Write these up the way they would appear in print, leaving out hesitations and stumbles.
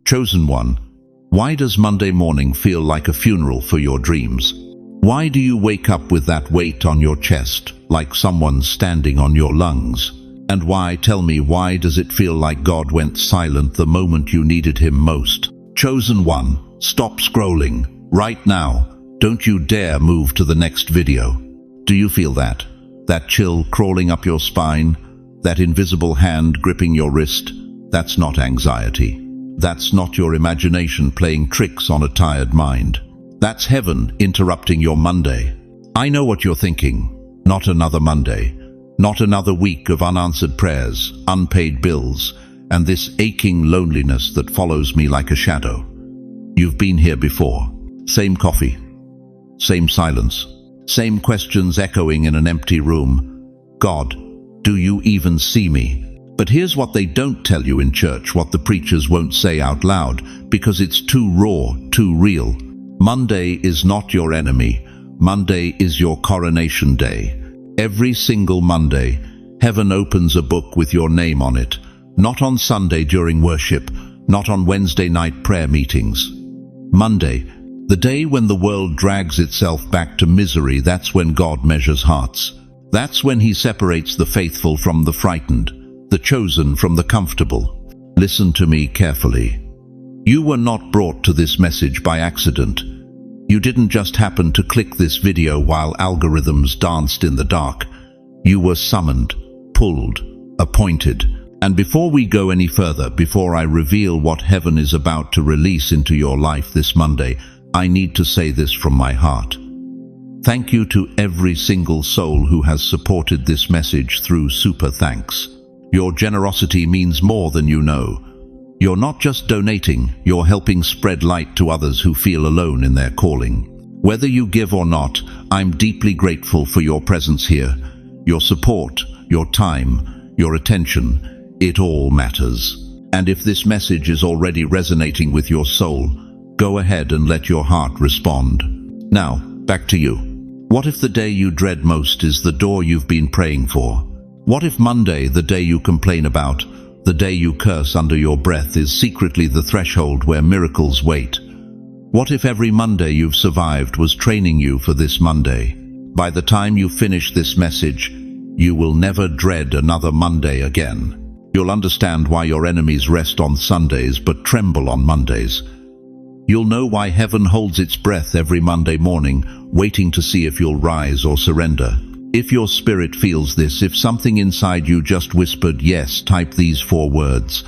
Chosen one, why does Monday morning feel like a funeral for your dreams? Why do you wake up with that weight on your chest, like someone standing on your lungs? And why, tell me, why does it feel like God went silent the moment you needed him most? Chosen one, stop scrolling. Right now. Don't you dare move to the next video. Do you feel that? That chill crawling up your spine? That invisible hand gripping your wrist? That's not anxiety. That's not your imagination playing tricks on a tired mind. That's heaven interrupting your Monday. I know what you're thinking. Not another Monday. Not another week of unanswered prayers, unpaid bills, and this aching loneliness that follows me like a shadow. You've been here before. Same coffee. Same silence. Same questions echoing in an empty room. God, do you even see me? But here's what they don't tell you in church, what the preachers won't say out loud, because it's too raw, too real. Monday is not your enemy. Monday is your coronation day. Every single Monday, heaven opens a book with your name on it. Not on Sunday during worship, not on Wednesday night prayer meetings. Monday, the day when the world drags itself back to misery, that's when God measures hearts. That's when he separates the faithful from the frightened, the chosen from the comfortable. Listen to me carefully. You were not brought to this message by accident. You didn't just happen to click this video while algorithms danced in the dark. You were summoned, pulled, appointed. And before we go any further, before I reveal what heaven is about to release into your life this Monday, I need to say this from my heart. Thank you to every single soul who has supported this message through super thanks. Your generosity means more than you know. You're not just donating, you're helping spread light to others who feel alone in their calling. Whether you give or not, I'm deeply grateful for your presence here. Your support, your time, your attention, it all matters. And if this message is already resonating with your soul, go ahead and let your heart respond. Now, back to you. What if the day you dread most is the door you've been praying for? What if Monday, the day you complain about, the day you curse under your breath, is secretly the threshold where miracles wait? What if every Monday you've survived was training you for this Monday? By the time you finish this message, you will never dread another Monday again. You'll understand why your enemies rest on Sundays but tremble on Mondays. You'll know why heaven holds its breath every Monday morning, waiting to see if you'll rise or surrender. If your spirit feels this, if something inside you just whispered yes, type these 4 words.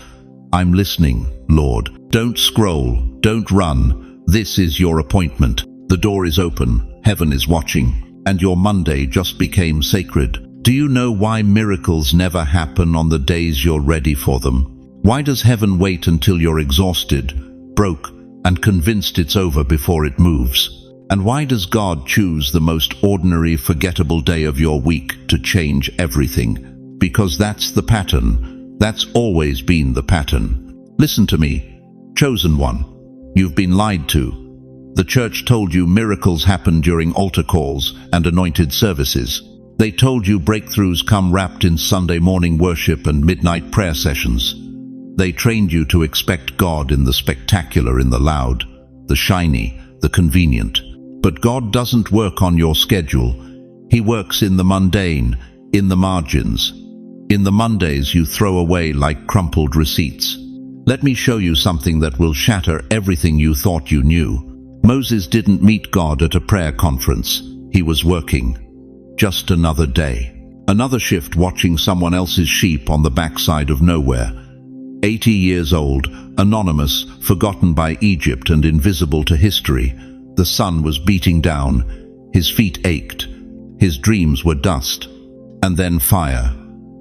I'm listening, Lord. Don't scroll, don't run. This is your appointment. The door is open, heaven is watching, and your Monday just became sacred. Do you know why miracles never happen on the days you're ready for them? Why does heaven wait until you're exhausted, broke, and convinced it's over before it moves? And why does God choose the most ordinary, forgettable day of your week to change everything? Because that's the pattern. That's always been the pattern. Listen to me, chosen one. You've been lied to. The church told you miracles happen during altar calls and anointed services. They told you breakthroughs come wrapped in Sunday morning worship and midnight prayer sessions. They trained you to expect God in the spectacular, in the loud, the shiny, the convenient. But God doesn't work on your schedule. He works in the mundane, in the margins. In the Mondays you throw away like crumpled receipts. Let me show you something that will shatter everything you thought you knew. Moses didn't meet God at a prayer conference. He was working. Just another day. Another shift watching someone else's sheep on the backside of nowhere. 80 years old, anonymous, forgotten by Egypt and invisible to history. The sun was beating down, his feet ached, his dreams were dust. And then fire,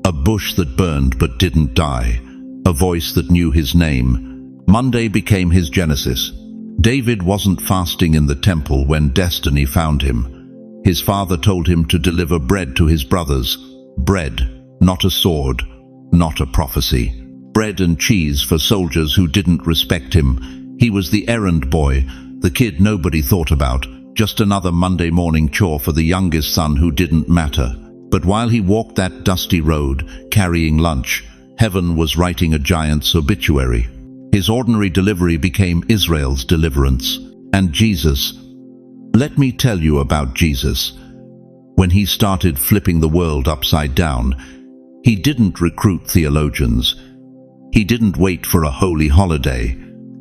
a bush that burned but didn't die, a voice that knew his name. Monday became his genesis. David wasn't fasting in the temple when destiny found him. His father told him to deliver bread to his brothers. Bread, not a sword, not a prophecy. Bread and cheese for soldiers who didn't respect him. He was the errand boy, the kid nobody thought about, just another Monday morning chore for the youngest son who didn't matter. But while he walked that dusty road, carrying lunch, heaven was writing a giant's obituary. His ordinary delivery became Israel's deliverance. And Jesus, let me tell you about Jesus. When he started flipping the world upside down, he didn't recruit theologians. He didn't wait for a holy holiday.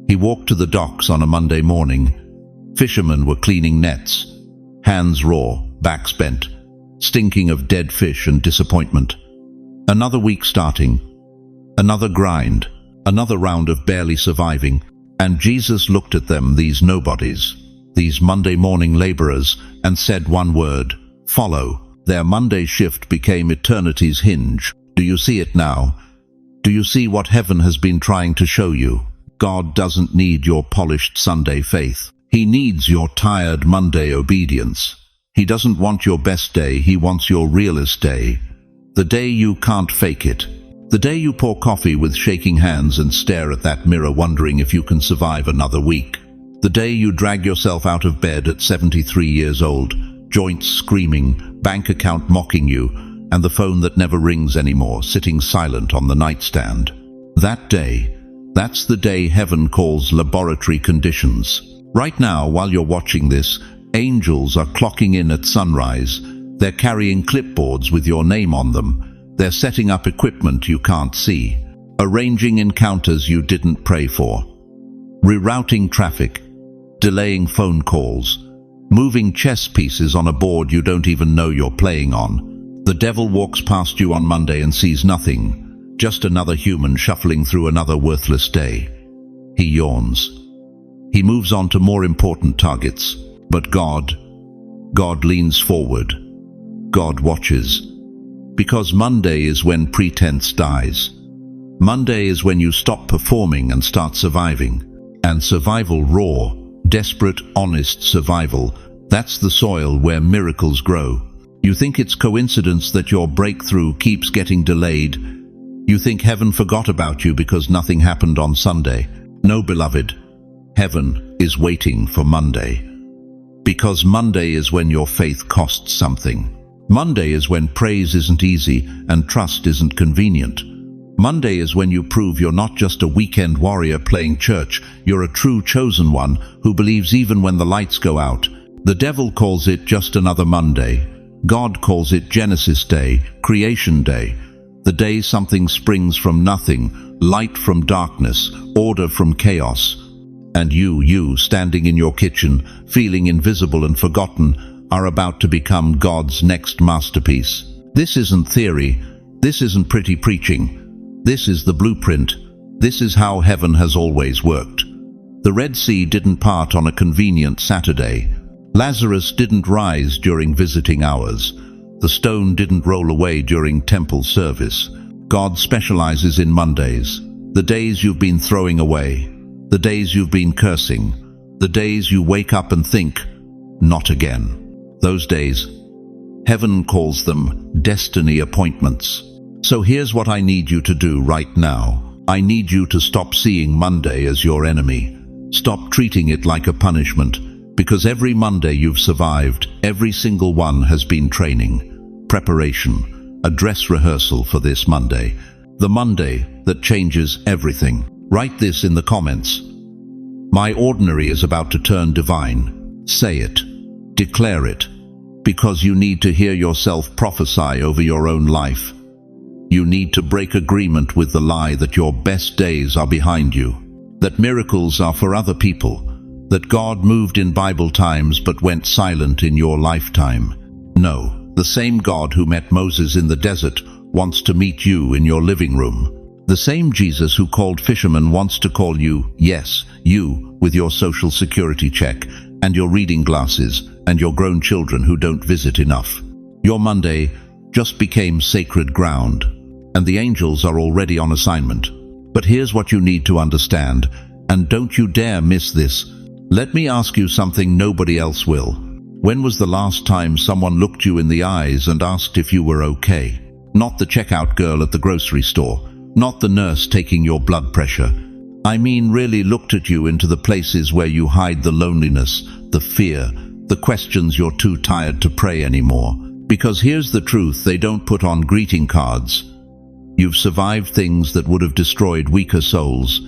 He walked to the docks on a Monday morning. Fishermen were cleaning nets, hands raw, backs bent, stinking of dead fish and disappointment. Another week starting, another grind, another round of barely surviving, and Jesus looked at them, these nobodies, these Monday morning laborers, and said one word, follow. Their Monday shift became eternity's hinge. Do you see it now? Do you see what heaven has been trying to show you? God doesn't need your polished Sunday faith. He needs your tired Monday obedience. He doesn't want your best day, he wants your realest day. The day you can't fake it. The day you pour coffee with shaking hands and stare at that mirror wondering if you can survive another week. The day you drag yourself out of bed at 73 years old, joints screaming, bank account mocking you, and the phone that never rings anymore sitting silent on the nightstand. That day, that's the day heaven calls laboratory conditions. Right now, while you're watching this, angels are clocking in at sunrise. They're carrying clipboards with your name on them. They're setting up equipment you can't see, arranging encounters you didn't pray for, rerouting traffic, delaying phone calls, moving chess pieces on a board you don't even know you're playing on. The devil walks past you on Monday and sees nothing, just another human shuffling through another worthless day. He yawns. He moves on to more important targets. But God leans forward. God watches. Because Monday is when pretense dies. Monday is when you stop performing and start surviving. And survival raw, desperate, honest survival, that's the soil where miracles grow. You think it's coincidence that your breakthrough keeps getting delayed. You think heaven forgot about you because nothing happened on Sunday. No, beloved, heaven is waiting for Monday. Because Monday is when your faith costs something. Monday is when praise isn't easy and trust isn't convenient. Monday is when you prove you're not just a weekend warrior playing church, you're a true chosen one who believes even when the lights go out. The devil calls it just another Monday. God calls it Genesis Day, Creation Day, the day something springs from nothing, light from darkness, order from chaos. And you, standing in your kitchen, feeling invisible and forgotten, are about to become God's next masterpiece. This isn't theory. This isn't pretty preaching. This is the blueprint. This is how heaven has always worked. The Red Sea didn't part on a convenient Saturday. Lazarus didn't rise during visiting hours. The stone didn't roll away during temple service. God specializes in Mondays, the days you've been throwing away, the days you've been cursing, the days you wake up and think, not again. Those days, heaven calls them destiny appointments. So here's what I need you to do right now. I need you to stop seeing Monday as your enemy. Stop treating it like a punishment, because every Monday you've survived, every single one has been training, preparation, a dress rehearsal for this Monday. The Monday that changes everything. Write this in the comments. My ordinary is about to turn divine. Say it. Declare it. Because you need to hear yourself prophesy over your own life. You need to break agreement with the lie that your best days are behind you, that miracles are for other people, that God moved in Bible times but went silent in your lifetime. No, the same God who met Moses in the desert wants to meet you in your living room. The same Jesus who called fishermen wants to call you, yes, you, with your social security check and your reading glasses and your grown children who don't visit enough. Your Monday just became sacred ground, and the angels are already on assignment. But here's what you need to understand, and don't you dare miss this. Let me ask you something nobody else will. When was the last time someone looked you in the eyes and asked if you were okay? Not the checkout girl at the grocery store, not the nurse taking your blood pressure. I mean, really looked at you into the places where you hide the loneliness, the fear, the questions you're too tired to pray anymore. Because here's the truth, they don't put on greeting cards. You've survived things that would have destroyed weaker souls.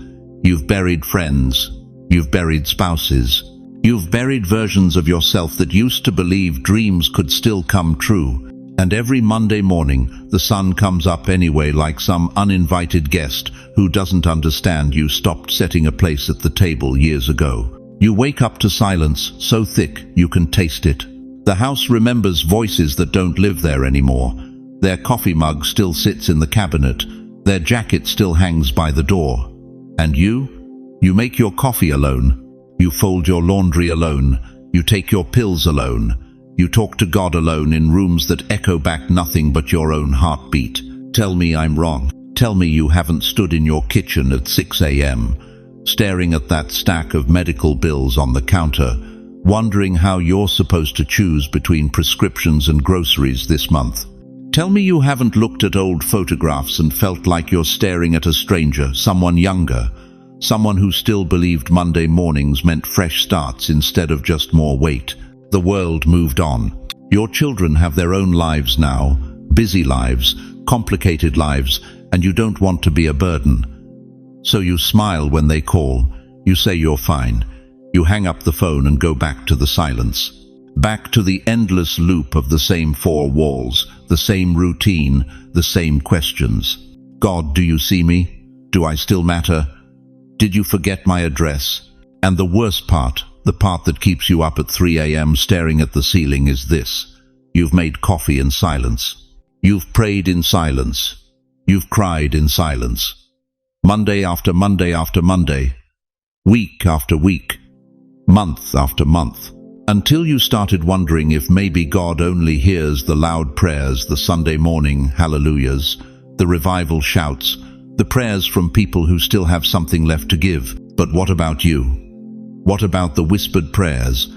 You've buried friends. You've buried spouses. You've buried versions of yourself that used to believe dreams could still come true. And every Monday morning, the sun comes up anyway like some uninvited guest who doesn't understand you stopped setting a place at the table years ago. You wake up to silence so thick you can taste it. The house remembers voices that don't live there anymore. Their coffee mug still sits in the cabinet. Their jacket still hangs by the door. And you make your coffee alone. You fold your laundry alone. You take your pills alone. You talk to God alone in rooms that echo back nothing but your own heartbeat. Tell me I'm wrong. Tell me you haven't stood in your kitchen at 6 a.m., staring at that stack of medical bills on the counter, wondering how you're supposed to choose between prescriptions and groceries this month. Tell me you haven't looked at old photographs and felt like you're staring at a stranger, someone younger, someone who still believed Monday mornings meant fresh starts instead of just more weight. The world moved on. Your children have their own lives now, busy lives, complicated lives, and you don't want to be a burden. So you smile when they call. You say you're fine. You hang up the phone and go back to the silence. Back to the endless loop of the same four walls, the same routine, the same questions. God, do you see me? Do I still matter? Did you forget my address? And the worst part, the part that keeps you up at 3 a.m. staring at the ceiling, is this. You've made coffee in silence. You've prayed in silence. You've cried in silence. Monday after Monday after Monday. Week after week. Month after month. Until you started wondering if maybe God only hears the loud prayers, the Sunday morning hallelujahs, the revival shouts, the prayers from people who still have something left to give. But what about you? What about the whispered prayers?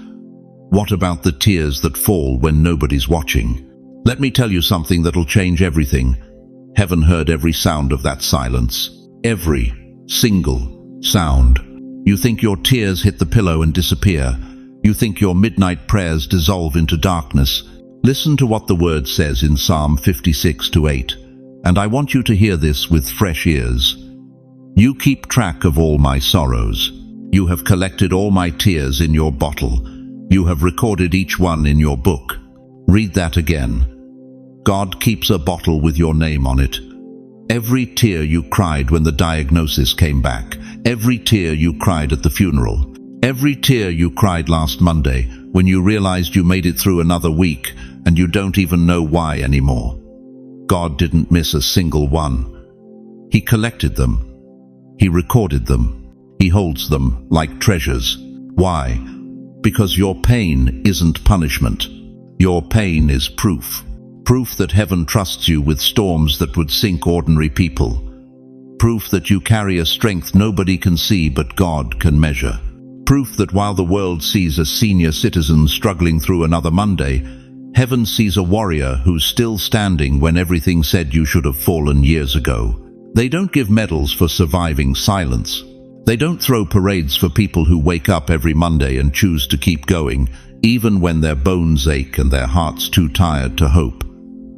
What about the tears that fall when nobody's watching? Let me tell you something that'll change everything. Heaven heard every sound of that silence. Every single sound. You think your tears hit the pillow and disappear. You think your midnight prayers dissolve into darkness. Listen to what the word says in Psalm 56:8. And I want you to hear this with fresh ears. You keep track of all my sorrows. You have collected all my tears in your bottle. You have recorded each one in your book. Read that again. God keeps a bottle with your name on it. Every tear you cried when the diagnosis came back. Every tear you cried at the funeral. Every tear you cried last Monday when you realized you made it through another week and you don't even know why anymore. God didn't miss a single one. He collected them. He recorded them. He holds them like treasures. Why? Because your pain isn't punishment. Your pain is proof. Proof that heaven trusts you with storms that would sink ordinary people. Proof that you carry a strength nobody can see but God can measure. Proof that while the world sees a senior citizen struggling through another Monday, heaven sees a warrior who's still standing when everything said you should have fallen years ago. They don't give medals for surviving silence. They don't throw parades for people who wake up every Monday and choose to keep going, even when their bones ache and their hearts too tired to hope.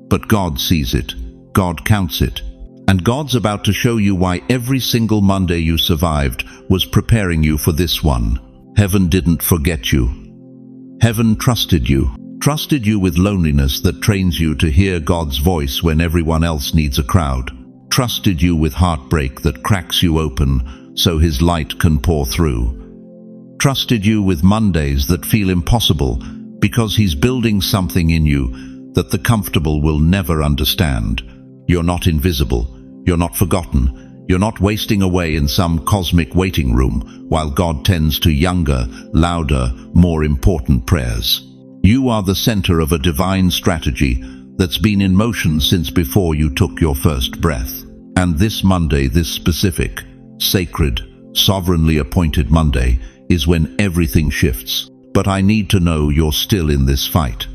But God sees it. God counts it. And God's about to show you why every single Monday you survived was preparing you for this one. Heaven didn't forget you. Heaven trusted you. Trusted you with loneliness that trains you to hear God's voice when everyone else needs a crowd. Trusted you with heartbreak that cracks you open so His light can pour through. Trusted you with Mondays that feel impossible because He's building something in you that the comfortable will never understand. You're not invisible. You're not forgotten. You're not wasting away in some cosmic waiting room while God tends to younger, louder, more important prayers. You are the center of a divine strategy that's been in motion since before you took your first breath. And this Monday, this specific, sacred, sovereignly appointed Monday, is when everything shifts. But I need to know you're still in this fight.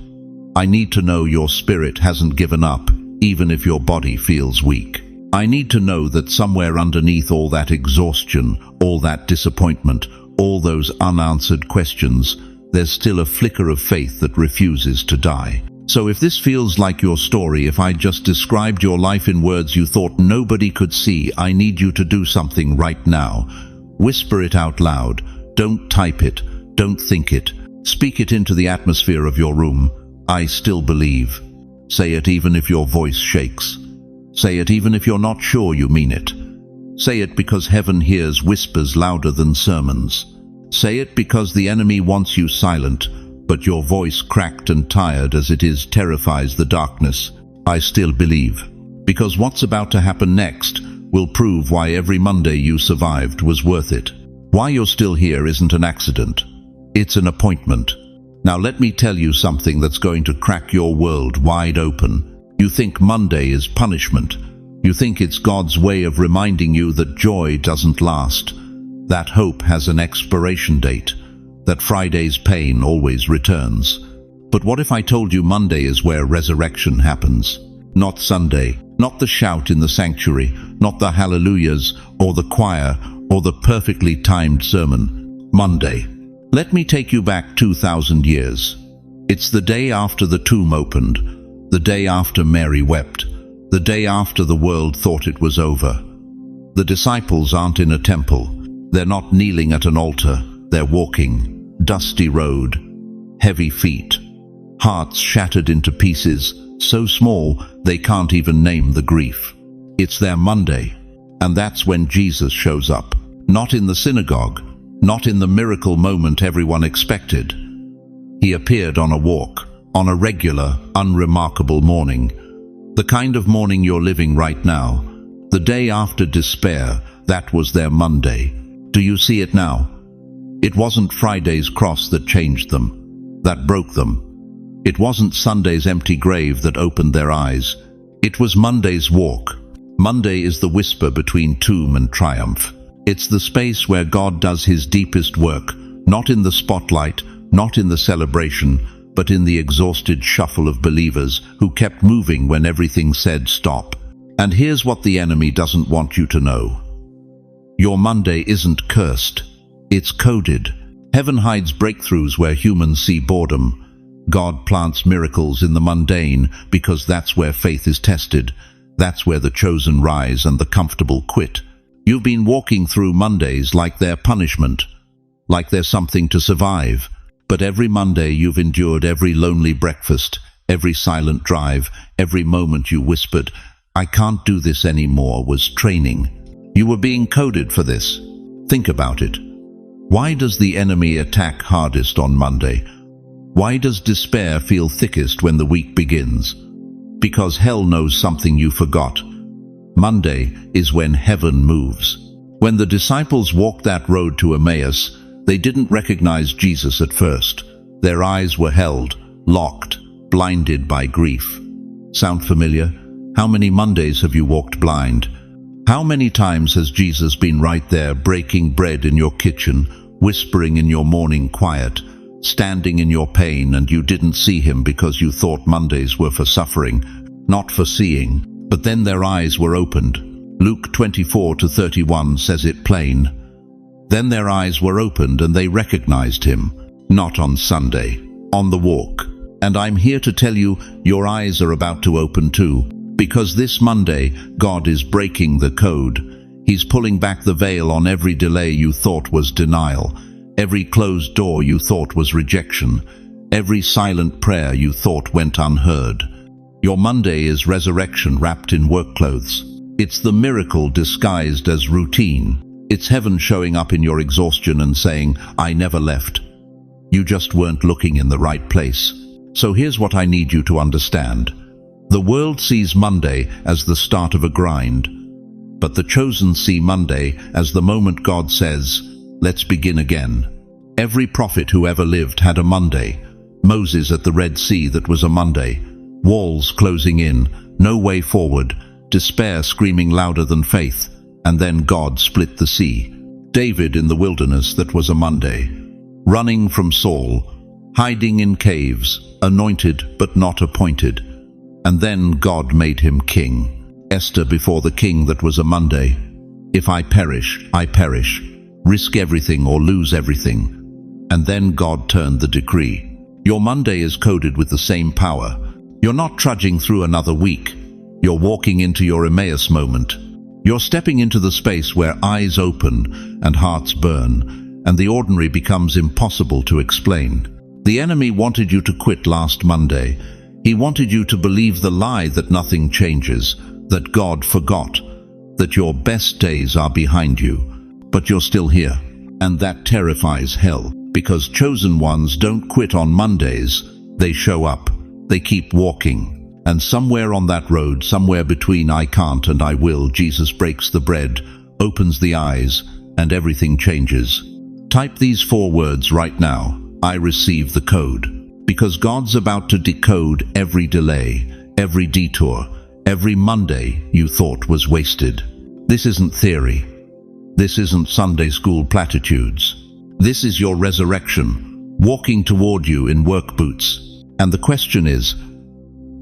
I need to know your spirit hasn't given up, even if your body feels weak. I need to know that somewhere underneath all that exhaustion, all that disappointment, all those unanswered questions, there's still a flicker of faith that refuses to die. So if this feels like your story, if I just described your life in words you thought nobody could see, I need you to do something right now. Whisper it out loud. Don't type it. Don't think it. Speak it into the atmosphere of your room. I still believe. Say it even if your voice shakes. Say it even if you're not sure you mean it. Say it because heaven hears whispers louder than sermons. Say it because the enemy wants you silent, but your voice, cracked and tired as it is, terrifies the darkness. I still believe. Because what's about to happen next will prove why every Monday you survived was worth it. Why you're still here isn't an accident. It's an appointment. Now let me tell you something that's going to crack your world wide open. You think Monday is punishment. You think it's God's way of reminding you that joy doesn't last, that hope has an expiration date, that Friday's pain always returns. But what if I told you Monday is where resurrection happens? Not Sunday, not the shout in the sanctuary, not the hallelujahs or the choir or the perfectly timed sermon. Monday. Let me take you back 2,000 years. It's the day after the tomb opened, the day after Mary wept, the day after the world thought it was over. The disciples aren't in a temple. They're not kneeling at an altar. They're walking. Dusty road, heavy feet, hearts shattered into pieces, so small they can't even name the grief. It's their Monday, and that's when Jesus shows up. Not in the synagogue, not in the miracle moment everyone expected. He appeared on a walk, on a regular, unremarkable morning. The kind of morning you're living right now. The day after despair, that was their Monday. Do you see it now? It wasn't Friday's cross that changed them, that broke them. It wasn't Sunday's empty grave that opened their eyes. It was Monday's walk. Monday is the whisper between tomb and triumph. It's the space where God does his deepest work, not in the spotlight, not in the celebration, but in the exhausted shuffle of believers who kept moving when everything said stop. And here's what the enemy doesn't want you to know. Your Monday isn't cursed. It's coded. Heaven hides breakthroughs where humans see boredom. God plants miracles in the mundane because that's where faith is tested. That's where the chosen rise and the comfortable quit. You've been walking through Mondays like they're punishment, like they're something to survive. But every Monday you've endured every lonely breakfast, every silent drive, every moment you whispered, "I can't do this anymore," was training. You were being coded for this. Think about it. Why does the enemy attack hardest on Monday? Why does despair feel thickest when the week begins? Because hell knows something you forgot. Monday is when heaven moves. When the disciples walked that road to Emmaus, they didn't recognize Jesus at first. Their eyes were held, locked, blinded by grief. Sound familiar? How many Mondays have you walked blind? How many times has Jesus been right there, breaking bread in your kitchen, whispering in your morning quiet, standing in your pain, and you didn't see him because you thought Mondays were for suffering, not for seeing? But then their eyes were opened. Luke 24:31 says it plain. Then their eyes were opened and they recognized him, not on Sunday, on the walk. And I'm here to tell you, your eyes are about to open too, because this Monday, God is breaking the code. He's pulling back the veil on every delay you thought was denial, every closed door you thought was rejection, every silent prayer you thought went unheard. Your Monday is resurrection wrapped in work clothes. It's the miracle disguised as routine. It's heaven showing up in your exhaustion and saying, "I never left. You just weren't looking in the right place." So here's what I need you to understand. The world sees Monday as the start of a grind, but the chosen see Monday as the moment God says, "Let's begin again." Every prophet who ever lived had a Monday. Moses at the Red Sea, that was a Monday. Walls closing in, no way forward, despair screaming louder than faith, and then God split the sea. David in the wilderness, that was a Monday. Running from Saul, hiding in caves, anointed but not appointed, and then God made him king. Esther before the king, that was a Monday. If I perish, I perish. Risk everything or lose everything. And then God turned the decree. Your Monday is coded with the same power. You're not trudging through another week. You're walking into your Emmaus moment. You're stepping into the space where eyes open and hearts burn, and the ordinary becomes impossible to explain. The enemy wanted you to quit last Monday. He wanted you to believe the lie that nothing changes, that God forgot, that your best days are behind you. But you're still here, and that terrifies hell, because chosen ones don't quit on Mondays. They show up, they keep walking. And somewhere on that road, somewhere between I can't and I will, Jesus breaks the bread, opens the eyes, and everything changes. Type these 4 words right now: I receive the code. Because God's about to decode every delay, every detour, every Monday you thought was wasted. This isn't theory. This isn't Sunday school platitudes. This is your resurrection, walking toward you in work boots. And the question is,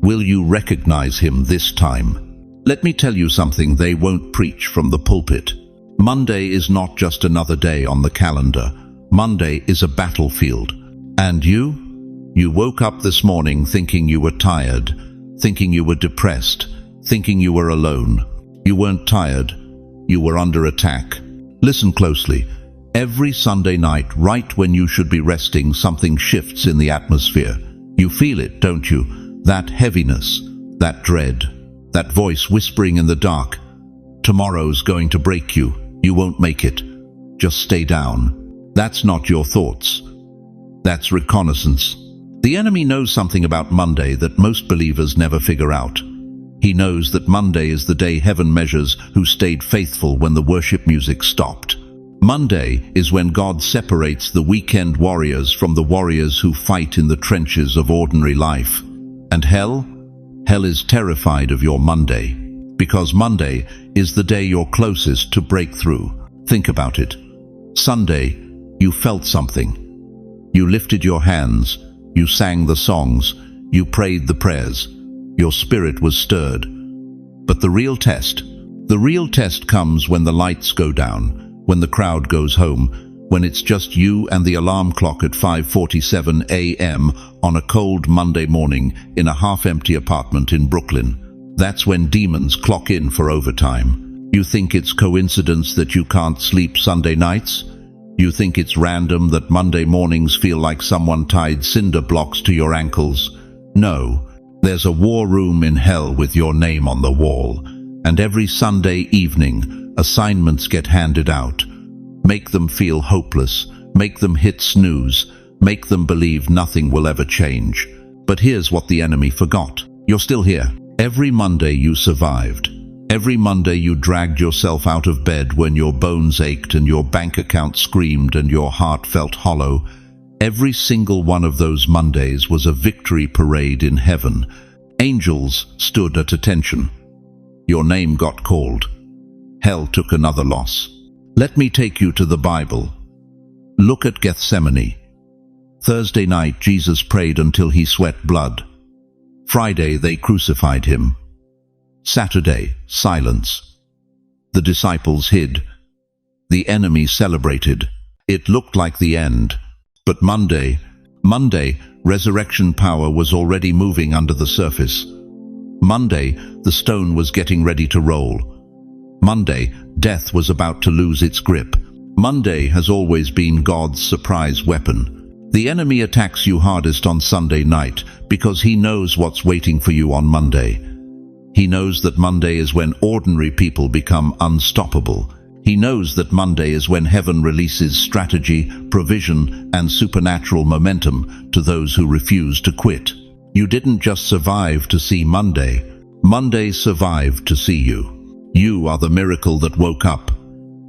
will you recognize him this time? Let me tell you something they won't preach from the pulpit. Monday is not just another day on the calendar. Monday is a battlefield. And you woke up this morning thinking you were tired, thinking you were depressed, thinking you were alone. You weren't tired. You were under attack. Listen closely. Every Sunday night, right when you should be resting, something shifts in the atmosphere. You feel it, don't you? That heaviness, that dread, that voice whispering in the dark. Tomorrow's going to break you. You won't make it. Just stay down. That's not your thoughts. That's reconnaissance. The enemy knows something about Monday that most believers never figure out. He knows that Monday is the day heaven measures who stayed faithful when the worship music stopped. Monday is when God separates the weekend warriors from the warriors who fight in the trenches of ordinary life. And hell is terrified of your Monday, because Monday is the day you're closest to breakthrough. Think about it. Sunday, you felt something. You lifted your hands, you sang the songs, you prayed the prayers. Your spirit was stirred. But the real test comes when the lights go down, when the crowd goes home, when it's just you and the alarm clock at 5:47 a.m. on a cold Monday morning in a half-empty apartment in Brooklyn. That's when demons clock in for overtime. You think it's coincidence that you can't sleep Sunday nights? You think it's random that Monday mornings feel like someone tied cinder blocks to your ankles? No, there's a war room in hell with your name on the wall. And every Sunday evening, assignments get handed out. Make them feel hopeless, make them hit snooze, make them believe nothing will ever change. But here's what the enemy forgot. You're still here. Every Monday you survived. Every Monday you dragged yourself out of bed when your bones ached and your bank account screamed and your heart felt hollow. Every single one of those Mondays was a victory parade in heaven. Angels stood at attention. Your name got called. Hell took another loss. Let me take you to the Bible. Look at Gethsemane. Thursday night, Jesus prayed until he sweat blood. Friday, they crucified him. Saturday, silence. The disciples hid. The enemy celebrated. It looked like the end. But Monday, resurrection power was already moving under the surface. Monday, the stone was getting ready to roll. Monday, death was about to lose its grip. Monday has always been God's surprise weapon. The enemy attacks you hardest on Sunday night because he knows what's waiting for you on Monday. He knows that Monday is when ordinary people become unstoppable. He knows that Monday is when heaven releases strategy, provision, and supernatural momentum to those who refuse to quit. You didn't just survive to see Monday. Monday survived to see you. You are the miracle that woke up.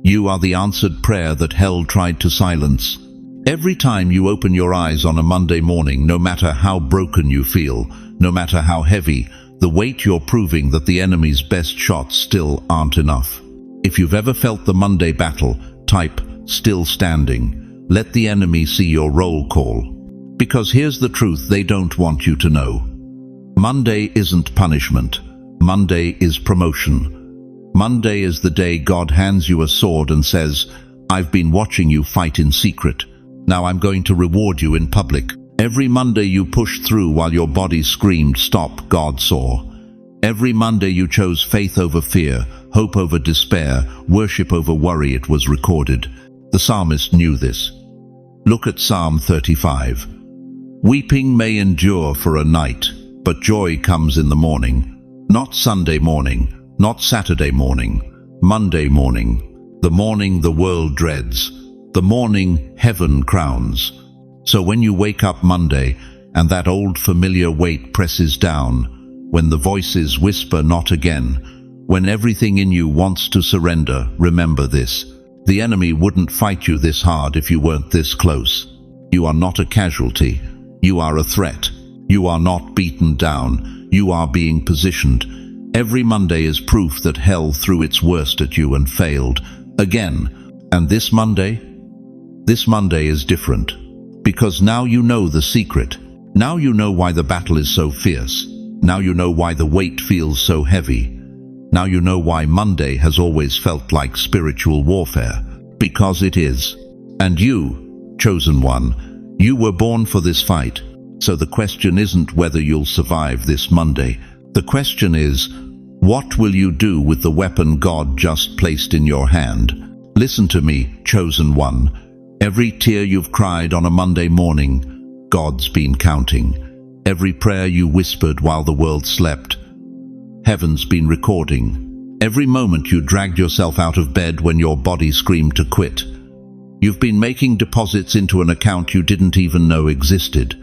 You are the answered prayer that hell tried to silence. Every time you open your eyes on a Monday morning, no matter how broken you feel, no matter how heavy, the weight you're proving that the enemy's best shots still aren't enough. If you've ever felt the Monday battle, type "still standing." Let the enemy see your roll call. Because here's the truth they don't want you to know. Monday isn't punishment. Monday is promotion. Monday is the day God hands you a sword and says, "I've been watching you fight in secret. Now I'm going to reward you in public." Every Monday you pushed through while your body screamed, "Stop," God saw. Every Monday you chose faith over fear, hope over despair, worship over worry, it was recorded. The psalmist knew this. Look at Psalm 35. Weeping may endure for a night, but joy comes in the morning. Not Sunday morning, not Saturday morning, Monday morning, the morning the world dreads, the morning heaven crowns. So when you wake up Monday and that old familiar weight presses down, when the voices whisper not again, when everything in you wants to surrender, remember this. The enemy wouldn't fight you this hard if you weren't this close. You are not a casualty. You are a threat. You are not beaten down. You are being positioned. Every Monday is proof that hell threw its worst at you and failed. Again. And this Monday is different. Because now you know the secret. Now you know why the battle is so fierce. Now you know why the weight feels so heavy. Now you know why Monday has always felt like spiritual warfare. Because it is. And you, chosen one, you were born for this fight. So the question isn't whether you'll survive this Monday. The question is, what will you do with the weapon God just placed in your hand? Listen to me, chosen one. Every tear you've cried on a Monday morning, God's been counting. Every prayer you whispered while the world slept, heaven's been recording. Every moment you dragged yourself out of bed when your body screamed to quit. You've been making deposits into an account you didn't even know existed.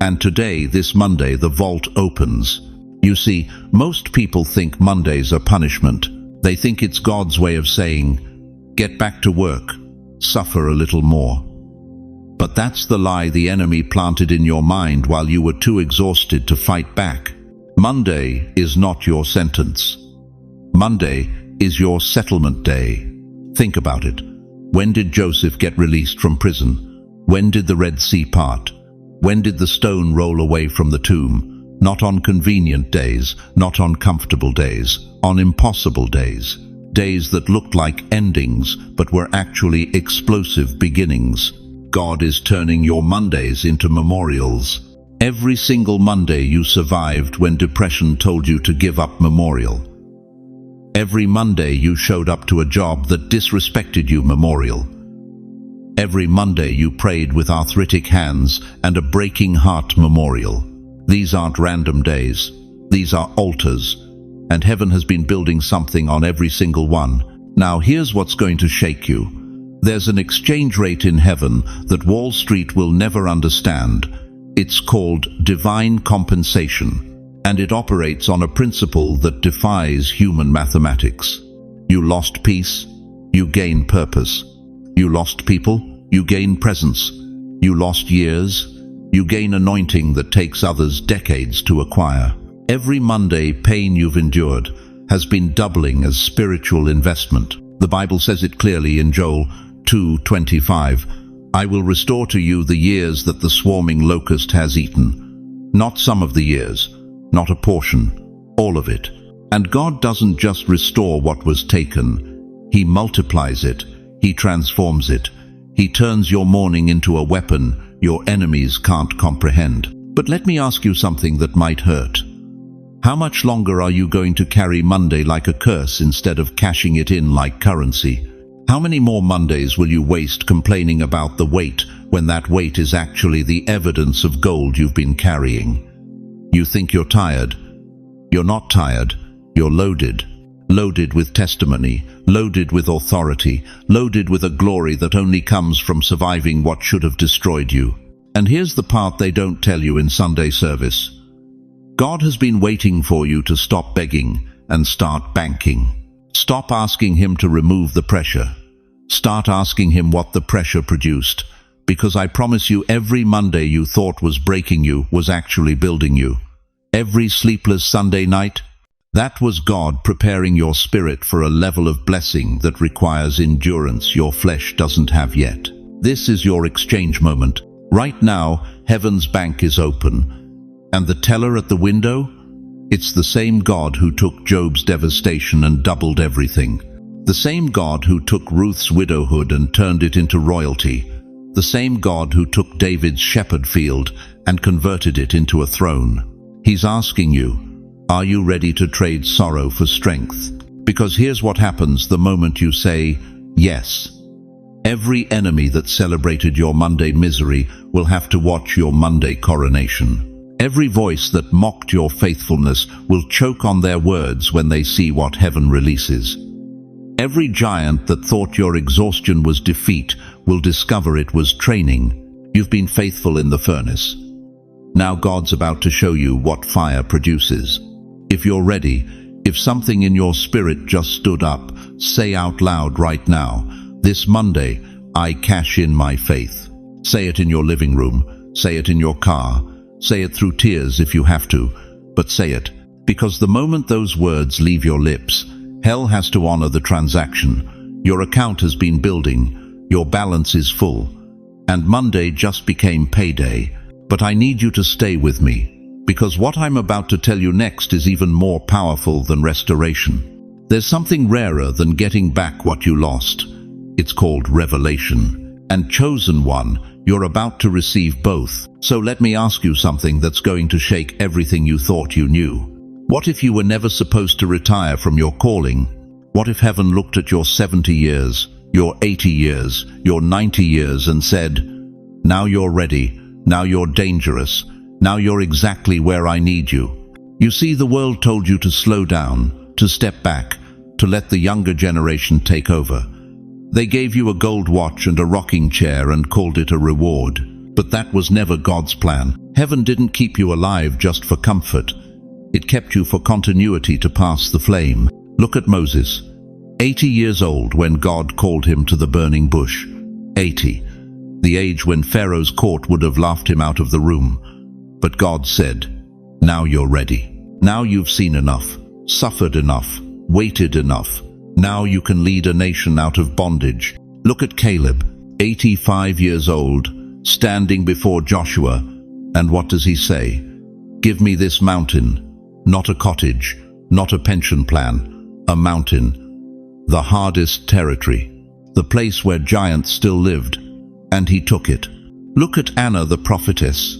And today, this Monday, the vault opens. You see, most people think Mondays are punishment. They think it's God's way of saying, get back to work, suffer a little more. But that's the lie the enemy planted in your mind while you were too exhausted to fight back. Monday is not your sentence. Monday is your settlement day. Think about it. When did Joseph get released from prison? When did the Red Sea part? When did the stone roll away from the tomb? Not on convenient days, not on comfortable days, on impossible days. Days that looked like endings, but were actually explosive beginnings. God is turning your Mondays into memorials. Every single Monday you survived when depression told you to give up, memorial. Every Monday you showed up to a job that disrespected you, memorial. Every Monday you prayed with arthritic hands and a breaking heart, memorial. These aren't random days. These are altars. And heaven has been building something on every single one. Now here's what's going to shake you. There's an exchange rate in heaven that Wall Street will never understand. It's called divine compensation, and it operates on a principle that defies human mathematics. You lost peace, you gain purpose. You lost people, you gain presence. You lost years, you gain anointing that takes others decades to acquire. Every Monday pain you've endured has been doubling as spiritual investment. The Bible says it clearly in Joel 2:25. I will restore to you the years that the swarming locust has eaten. Not some of the years, not a portion, all of it. And God doesn't just restore what was taken. He multiplies it. He transforms it. He turns your mourning into a weapon your enemies can't comprehend. But let me ask you something that might hurt. How much longer are you going to carry Monday like a curse instead of cashing it in like currency? How many more Mondays will you waste complaining about the weight when that weight is actually the evidence of gold you've been carrying? You think you're tired. You're not tired. You're loaded. Loaded with testimony, loaded with authority, loaded with a glory that only comes from surviving what should have destroyed you. And here's the part they don't tell you in Sunday service. God has been waiting for you to stop begging and start banking. Stop asking Him to remove the pressure. Start asking Him what the pressure produced. Because I promise you, every Monday you thought was breaking you was actually building you. Every sleepless Sunday night, that was God preparing your spirit for a level of blessing that requires endurance your flesh doesn't have yet. This is your exchange moment. Right now, heaven's bank is open. And the teller at the window? It's the same God who took Job's devastation and doubled everything. The same God who took Ruth's widowhood and turned it into royalty. The same God who took David's shepherd field and converted it into a throne. He's asking you, are you ready to trade sorrow for strength? Because here's what happens the moment you say yes. Every enemy that celebrated your Monday misery will have to watch your Monday coronation. Every voice that mocked your faithfulness will choke on their words when they see what heaven releases. Every giant that thought your exhaustion was defeat will discover it was training. You've been faithful in the furnace. Now God's about to show you what fire produces. If you're ready, if something in your spirit just stood up, say out loud right now, "This Monday, I cash in my faith." Say it in your living room, say it in your car, say it through tears if you have to, but say it, because the moment those words leave your lips, hell has to honor the transaction. Your account has been building, your balance is full, and Monday just became payday. But I need you to stay with me, because what I'm about to tell you next is even more powerful than restoration. There's something rarer than getting back what you lost. It's called revelation. And chosen one, you're about to receive both. So let me ask you something that's going to shake everything you thought you knew. What if you were never supposed to retire from your calling? What if heaven looked at your 70 years, your 80 years, your 90 years and said, "Now you're ready. Now you're dangerous. Now you're exactly where I need you." You see, the world told you to slow down, to step back, to let the younger generation take over. They gave you a gold watch and a rocking chair and called it a reward. But that was never God's plan. Heaven didn't keep you alive just for comfort. It kept you for continuity to pass the flame. Look at Moses, 80 years old when God called him to the burning bush. 80. The age when Pharaoh's court would have laughed him out of the room. But God said, "Now you're ready. Now you've seen enough, suffered enough, waited enough. Now you can lead a nation out of bondage." Look at Caleb, 85 years old, standing before Joshua, and what does he say? "Give me this mountain, not a cottage, not a pension plan, a mountain." The hardest territory, the place where giants still lived, and he took it. Look at Anna the prophetess,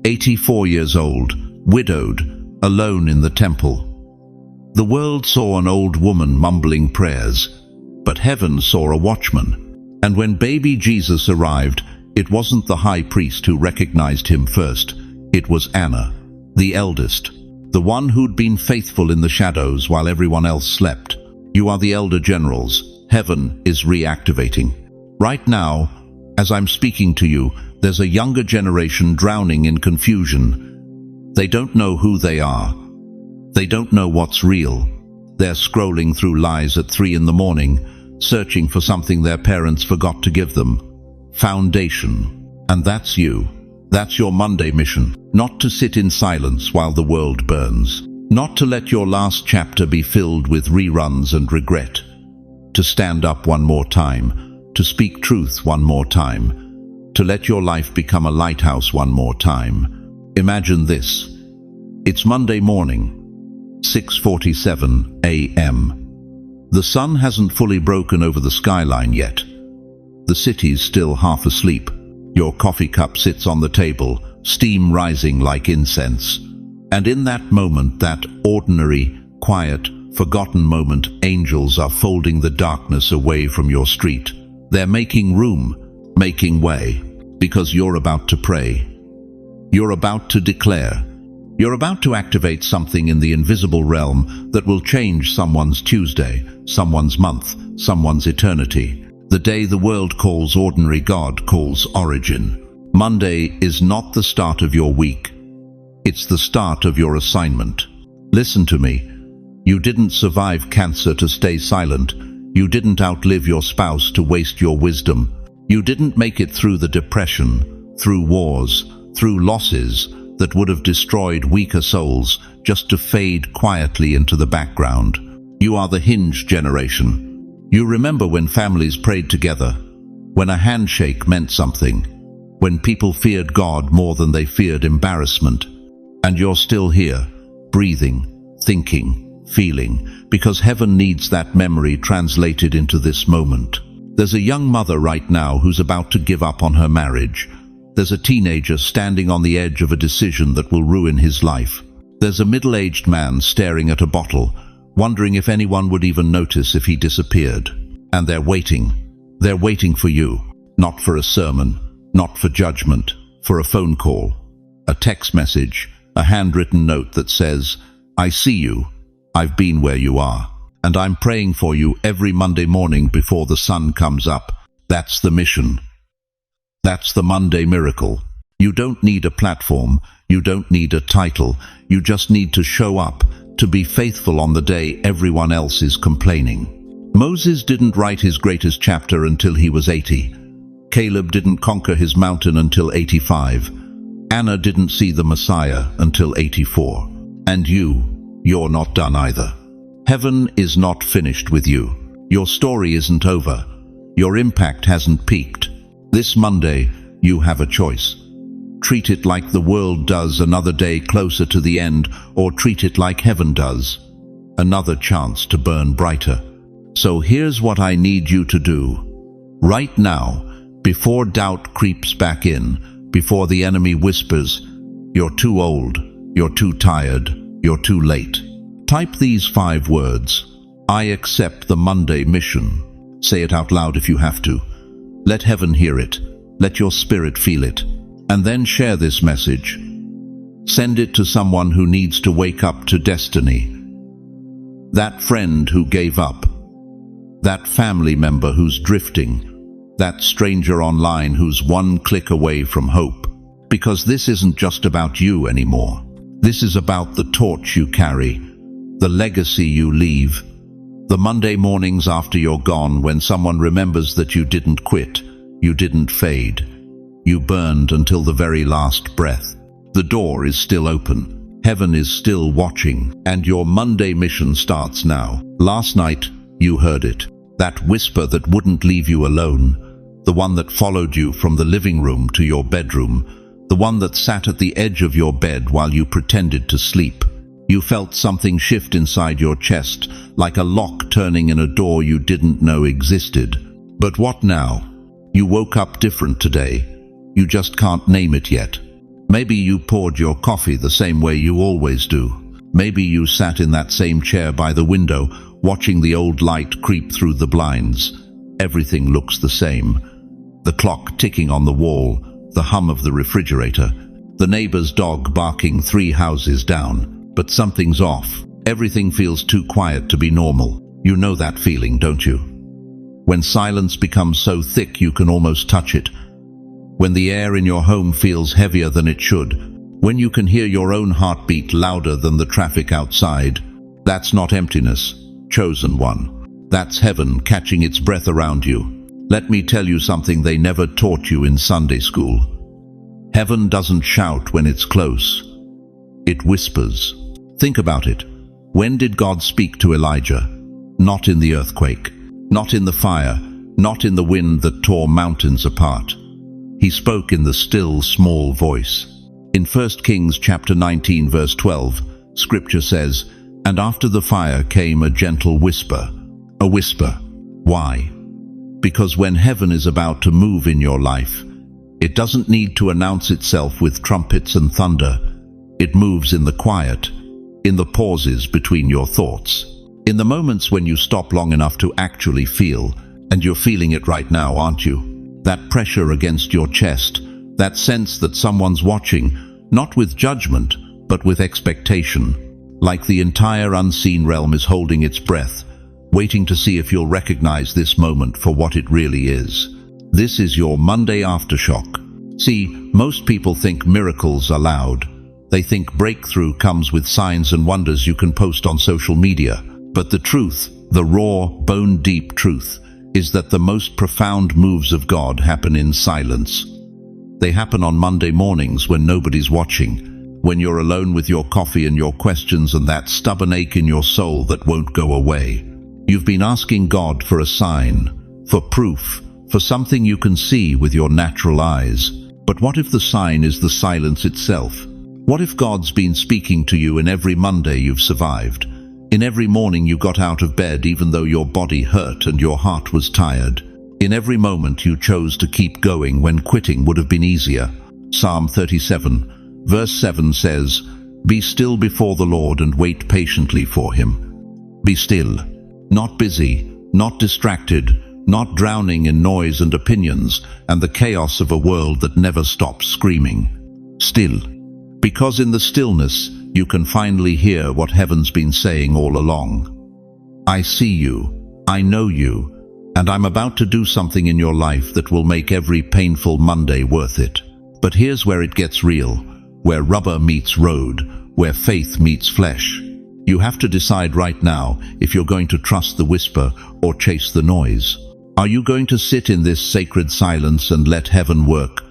84 years old, widowed, alone in the temple. The world saw an old woman mumbling prayers, but heaven saw a watchman. And when baby Jesus arrived, it wasn't the high priest who recognized him first. It was Anna, the eldest, the one who'd been faithful in the shadows while everyone else slept. You are the elder generals. Heaven is reactivating. Right now, as I'm speaking to you, there's a younger generation drowning in confusion. They don't know who they are. They don't know what's real. They're scrolling through lies at 3 in the morning, searching for something their parents forgot to give them. Foundation. And that's you. That's your Monday mission. Not to sit in silence while the world burns. Not to let your last chapter be filled with reruns and regret. To stand up one more time. To speak truth one more time. To let your life become a lighthouse one more time. Imagine this. It's Monday morning, 6:47 a.m. The sun hasn't fully broken over the skyline yet. The city's still half asleep. Your coffee cup sits on the table, steam rising like incense. And in that moment, that ordinary, quiet, forgotten moment, angels are folding the darkness away from your street. They're making room, making way, because you're about to pray. You're about to declare. You're about to activate something in the invisible realm that will change someone's Tuesday, someone's month, someone's eternity. The day the world calls ordinary, God calls origin. Monday is not the start of your week. It's the start of your assignment. Listen to me. You didn't survive cancer to stay silent. You didn't outlive your spouse to waste your wisdom. You didn't make it through the depression, through wars, through losses that would have destroyed weaker souls just to fade quietly into the background. You are the hinge generation. You remember when families prayed together, when a handshake meant something, when people feared God more than they feared embarrassment. And you're still here, breathing, thinking, feeling, because heaven needs that memory translated into this moment. There's a young mother right now who's about to give up on her marriage. There's a teenager standing on the edge of a decision that will ruin his life. There's a middle-aged man staring at a bottle, wondering if anyone would even notice if he disappeared. And they're waiting. They're waiting for you. Not for a sermon, not for judgment, for a phone call, a text message, a handwritten note that says, "I see you. I've been where you are. And I'm praying for you every Monday morning before the sun comes up." That's the mission. That's the Monday miracle. You don't need a platform. You don't need a title. You just need to show up, to be faithful on the day everyone else is complaining. Moses didn't write his greatest chapter until he was 80. Caleb didn't conquer his mountain until 85. Anna didn't see the Messiah until 84. And you're not done either. Heaven is not finished with you. Your story isn't over. Your impact hasn't peaked. This Monday, you have a choice. Treat it like the world does, another day closer to the end, or treat it like heaven does, another chance to burn brighter. So here's what I need you to do. Right now, before doubt creeps back in, before the enemy whispers, "You're too old, you're too tired, you're too late," type these 5 words. I accept the Monday mission. Say it out loud if you have to. Let heaven hear it. Let your spirit feel it. And then share this message. Send it to someone who needs to wake up to destiny. That friend who gave up. That family member who's drifting. That stranger online who's one click away from hope. Because this isn't just about you anymore. This is about the torch you carry, the legacy you leave. The Monday mornings after you're gone, when someone remembers that you didn't quit, you didn't fade. You burned until the very last breath. The door is still open. Heaven is still watching, and your Monday mission starts now. Last night, you heard it. That whisper that wouldn't leave you alone. The one that followed you from the living room to your bedroom. The one that sat at the edge of your bed while you pretended to sleep. You felt something shift inside your chest, like a lock turning in a door you didn't know existed. But what now? You woke up different today. You just can't name it yet. Maybe you poured your coffee the same way you always do. Maybe you sat in that same chair by the window, watching the old light creep through the blinds. Everything looks the same. The clock ticking on the wall, the hum of the refrigerator, the neighbor's dog barking 3 houses down. But something's off. Everything feels too quiet to be normal. You know that feeling, don't you? When silence becomes so thick you can almost touch it. When the air in your home feels heavier than it should. When you can hear your own heartbeat louder than the traffic outside. That's not emptiness, chosen one. That's heaven catching its breath around you. Let me tell you something they never taught you in Sunday school. Heaven doesn't shout when it's close. It whispers. Think about it. When did God speak to Elijah? Not in the earthquake, not in the fire, not in the wind that tore mountains apart. He spoke in the still, small voice. In 1 Kings chapter 19, verse 12, Scripture says, "And after the fire came a gentle whisper." A whisper. Why? Because when heaven is about to move in your life, it doesn't need to announce itself with trumpets and thunder. It moves in the quiet, in the pauses between your thoughts, in the moments when you stop long enough to actually feel, and you're feeling it right now, aren't you? That pressure against your chest, that sense that someone's watching, not with judgment, but with expectation, like the entire unseen realm is holding its breath, waiting to see if you'll recognize this moment for what it really is. This is your Monday aftershock. See, most people think miracles are loud. They think breakthrough comes with signs and wonders you can post on social media. But the truth, the raw, bone-deep truth, is that the most profound moves of God happen in silence. They happen on Monday mornings when nobody's watching, when you're alone with your coffee and your questions and that stubborn ache in your soul that won't go away. You've been asking God for a sign, for proof, for something you can see with your natural eyes. But what if the sign is the silence itself? What if God's been speaking to you in every Monday you've survived? In every morning you got out of bed even though your body hurt and your heart was tired? In every moment you chose to keep going when quitting would have been easier? Psalm 37, verse 7 says, "Be still before the Lord and wait patiently for him. Be still. Not busy, not distracted, not drowning in noise and opinions and the chaos of a world that never stops screaming. Still. Because in the stillness, you can finally hear what heaven's been saying all along. I see you, I know you, and I'm about to do something in your life that will make every painful Monday worth it. But here's where it gets real, where rubber meets road, where faith meets flesh. You have to decide right now if you're going to trust the whisper or chase the noise. Are you going to sit in this sacred silence and let heaven work?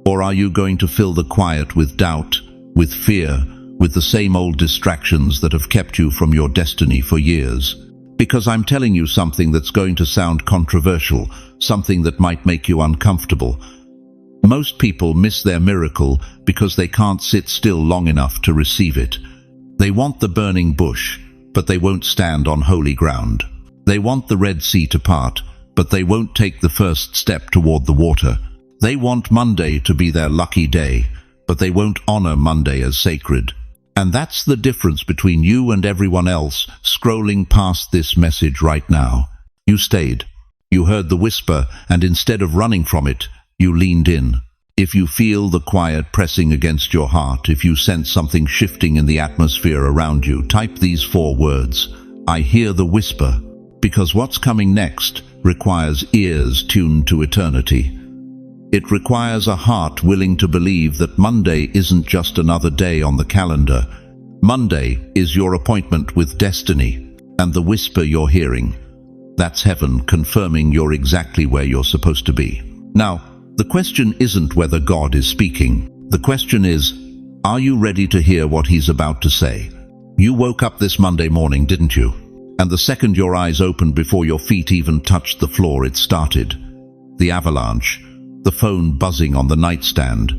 Or are you going to fill the quiet with doubt, with fear, with the same old distractions that have kept you from your destiny for years? Because I'm telling you something that's going to sound controversial, something that might make you uncomfortable. Most people miss their miracle because they can't sit still long enough to receive it. They want the burning bush, but they won't stand on holy ground. They want the Red Sea to part, but they won't take the first step toward the water. They want Monday to be their lucky day, but they won't honor Monday as sacred. And that's the difference between you and everyone else scrolling past this message right now. You stayed. You heard the whisper, and instead of running from it, you leaned in. If you feel the quiet pressing against your heart, if you sense something shifting in the atmosphere around you, type these 4 words. I hear the whisper, because what's coming next requires ears tuned to eternity. It requires a heart willing to believe that Monday isn't just another day on the calendar. Monday is your appointment with destiny, and the whisper you're hearing, that's heaven confirming you're exactly where you're supposed to be. Now, the question isn't whether God is speaking. The question is, are you ready to hear what he's about to say? You woke up this Monday morning, didn't you? And the second your eyes opened before your feet even touched the floor, it started. The avalanche, the phone buzzing on the nightstand,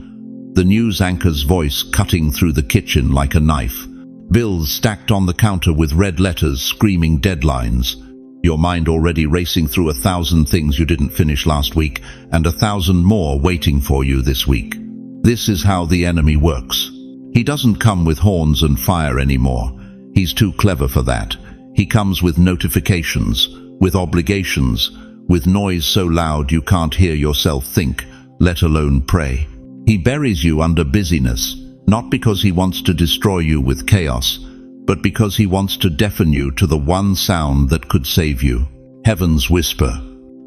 the news anchor's voice cutting through the kitchen like a knife, bills stacked on the counter with red letters screaming deadlines, your mind already racing through 1,000 things you didn't finish last week and 1,000 more waiting for you this week. This is how the enemy works. He doesn't come with horns and fire anymore. He's too clever for that. He comes with notifications, with obligations, with noise so loud you can't hear yourself think, let alone pray. He buries you under busyness, not because he wants to destroy you with chaos, but because he wants to deafen you to the one sound that could save you. Heaven's whisper.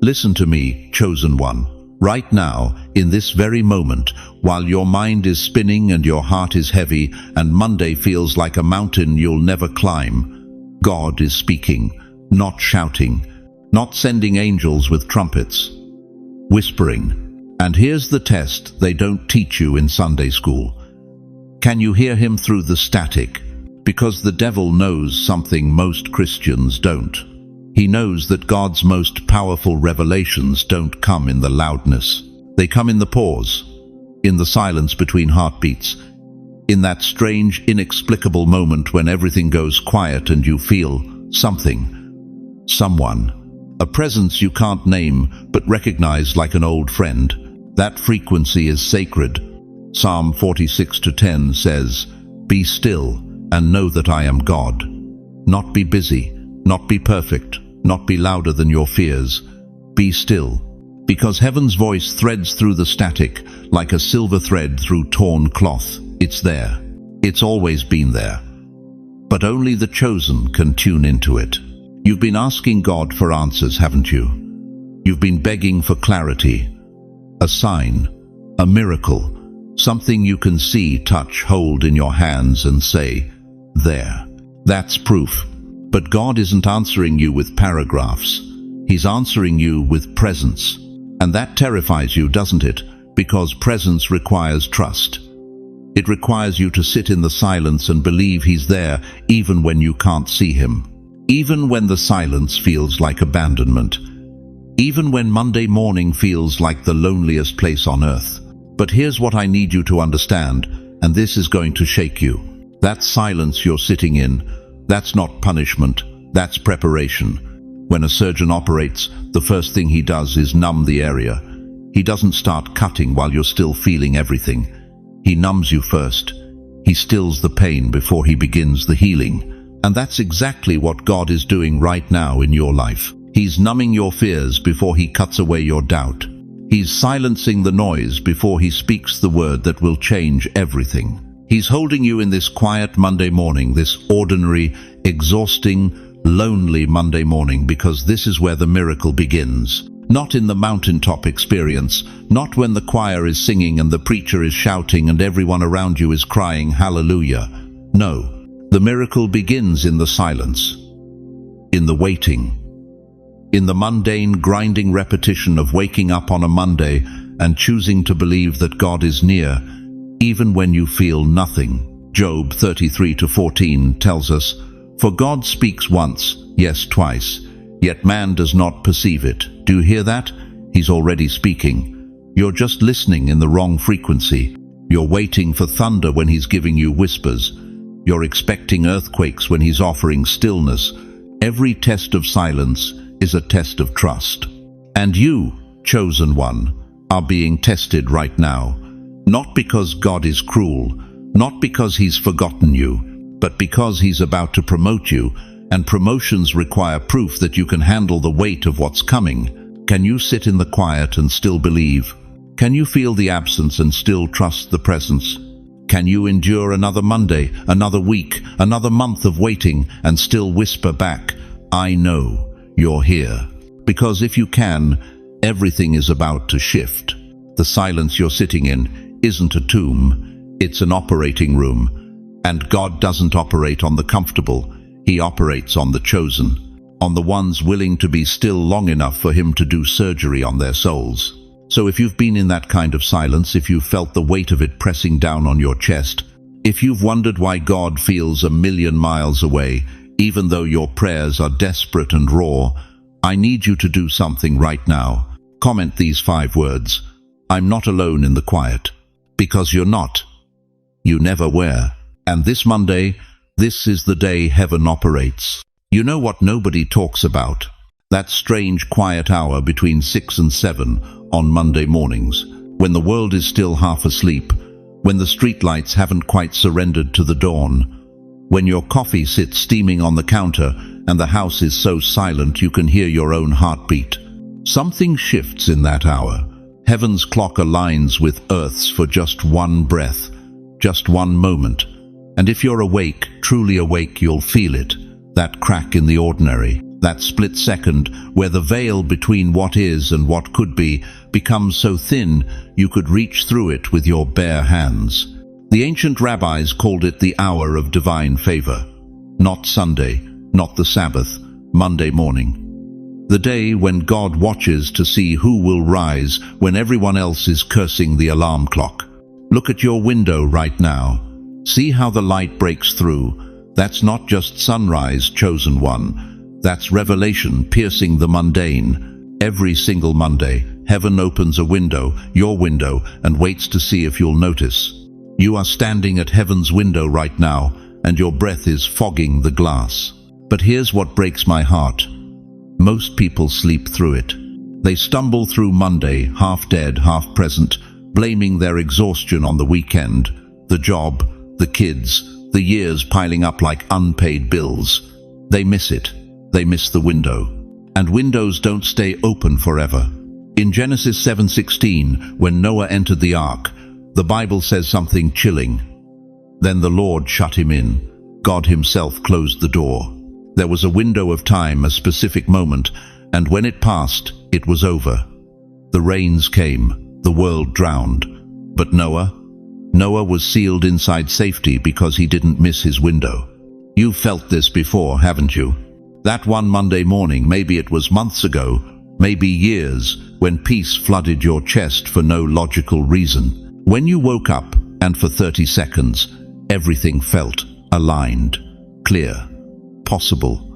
Listen to me, chosen one. Right now, in this very moment, while your mind is spinning and your heart is heavy and Monday feels like a mountain you'll never climb, God is speaking, not shouting, not sending angels with trumpets, whispering. And here's the test they don't teach you in Sunday school. Can you hear him through the static? Because the devil knows something most Christians don't. He knows that God's most powerful revelations don't come in the loudness. They come in the pause, in the silence between heartbeats, in that strange, inexplicable moment when everything goes quiet and you feel something, someone, a presence you can't name but recognize like an old friend. That frequency is sacred. Psalm 46:10 says, "Be still and know that I am God." Not be busy, not be perfect, not be louder than your fears. Be still, because heaven's voice threads through the static like a silver thread through torn cloth. It's there. It's always been there. But only the chosen can tune into it. You've been asking God for answers, haven't you? You've been begging for clarity, a sign, a miracle, something you can see, touch, hold in your hands and say, there. That's proof. But God isn't answering you with paragraphs. He's answering you with presence. And that terrifies you, doesn't it? Because presence requires trust. It requires you to sit in the silence and believe he's there even when you can't see him. Even when the silence feels like abandonment. Even when Monday morning feels like the loneliest place on earth. But here's what I need you to understand, and this is going to shake you. That silence you're sitting in, that's not punishment, that's preparation. When a surgeon operates, the first thing he does is numb the area. He doesn't start cutting while you're still feeling everything. He numbs you first. He stills the pain before he begins the healing. And that's exactly what God is doing right now in your life. He's numbing your fears before he cuts away your doubt. He's silencing the noise before he speaks the word that will change everything. He's holding you in this quiet Monday morning, this ordinary, exhausting, lonely Monday morning, because this is where the miracle begins. Not in the mountaintop experience, not when the choir is singing and the preacher is shouting and everyone around you is crying hallelujah. No, the miracle begins in the silence, in the waiting, in the mundane, grinding repetition of waking up on a Monday and choosing to believe that God is near, even when you feel nothing. Job 33:14 tells us, "For God speaks once, yes, twice, yet man does not perceive it." Do you hear that? He's already speaking. You're just listening in the wrong frequency. You're waiting for thunder when he's giving you whispers. You're expecting earthquakes when he's offering stillness. Every test of silence is a test of trust. And you, chosen one, are being tested right now. Not because God is cruel, not because he's forgotten you, but because he's about to promote you, and promotions require proof that you can handle the weight of what's coming. Can you sit in the quiet and still believe? Can you feel the absence and still trust the presence? Can you endure another Monday, another week, another month of waiting and still whisper back, "I know you're here"? Because if you can, everything is about to shift. The silence you're sitting in isn't a tomb, it's an operating room. And God doesn't operate on the comfortable, he operates on the chosen, on the ones willing to be still long enough for him to do surgery on their souls. So if you've been in that kind of silence, if you've felt the weight of it pressing down on your chest, if you've wondered why God feels a million miles away, even though your prayers are desperate and raw, I need you to do something right now. Comment these 5 words. I'm not alone in the quiet. Because you're not. You never were. And this Monday, this is the day heaven operates. You know what nobody talks about? That strange quiet hour between 6 and 7 on Monday mornings, when the world is still half asleep, when the streetlights haven't quite surrendered to the dawn, when your coffee sits steaming on the counter and the house is so silent you can hear your own heartbeat. Something shifts in that hour. Heaven's clock aligns with Earth's for just one breath, just one moment. And if you're awake, truly awake, you'll feel it. That crack in the ordinary, that split second where the veil between what is and what could be becomes so thin you could reach through it with your bare hands. The ancient rabbis called it the hour of divine favor. Not Sunday, not the Sabbath, Monday morning. The day when God watches to see who will rise when everyone else is cursing the alarm clock. Look at your window right now. See how the light breaks through. That's not just sunrise, chosen one. That's revelation piercing the mundane. Every single Monday, heaven opens a window, your window, and waits to see if you'll notice. You are standing at heaven's window right now, and your breath is fogging the glass. But here's what breaks my heart. Most people sleep through it. They stumble through Monday, half dead, half present, blaming their exhaustion on the weekend, the job, the kids, the years piling up like unpaid bills. They miss it. They miss the window. And windows don't stay open forever. In Genesis 7:16, when Noah entered the ark, the Bible says something chilling. Then the Lord shut him in. God himself closed the door. There was a window of time, a specific moment, and when it passed, it was over. The rains came, the world drowned. But Noah was sealed inside safety because he didn't miss his window. You've felt this before, haven't you? That one Monday morning, maybe it was months ago, maybe years, when peace flooded your chest for no logical reason. When you woke up, and for 30 seconds, everything felt aligned, clear, possible.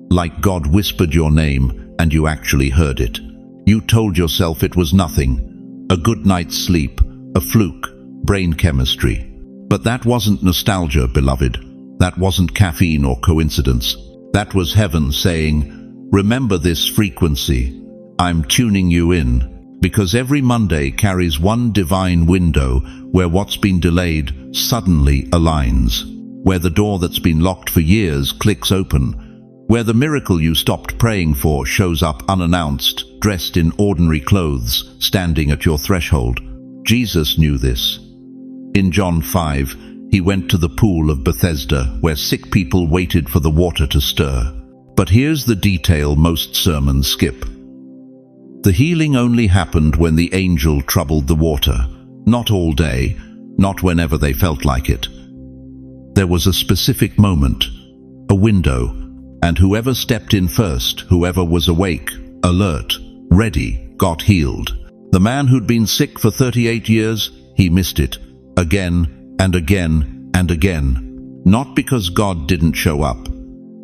Like God whispered your name, and you actually heard it. You told yourself it was nothing, a good night's sleep, a fluke, brain chemistry. But that wasn't nostalgia, beloved. That wasn't caffeine or coincidence. That was heaven saying, remember this frequency. I'm tuning you in. Because every Monday carries one divine window where what's been delayed suddenly aligns. where the door that's been locked for years clicks open, where the miracle you stopped praying for shows up unannounced, dressed in ordinary clothes, standing at your threshold. Jesus knew this. In John 5, he went to the pool of Bethesda, where sick people waited for the water to stir. But here's the detail most sermons skip. The healing only happened when the angel troubled the water. Not all day, not whenever they felt like it. There was a specific moment, a window, and whoever stepped in first, whoever was awake, alert, ready, got healed. The man who'd been sick for 38 years, he missed it, again and again and again. Not because God didn't show up,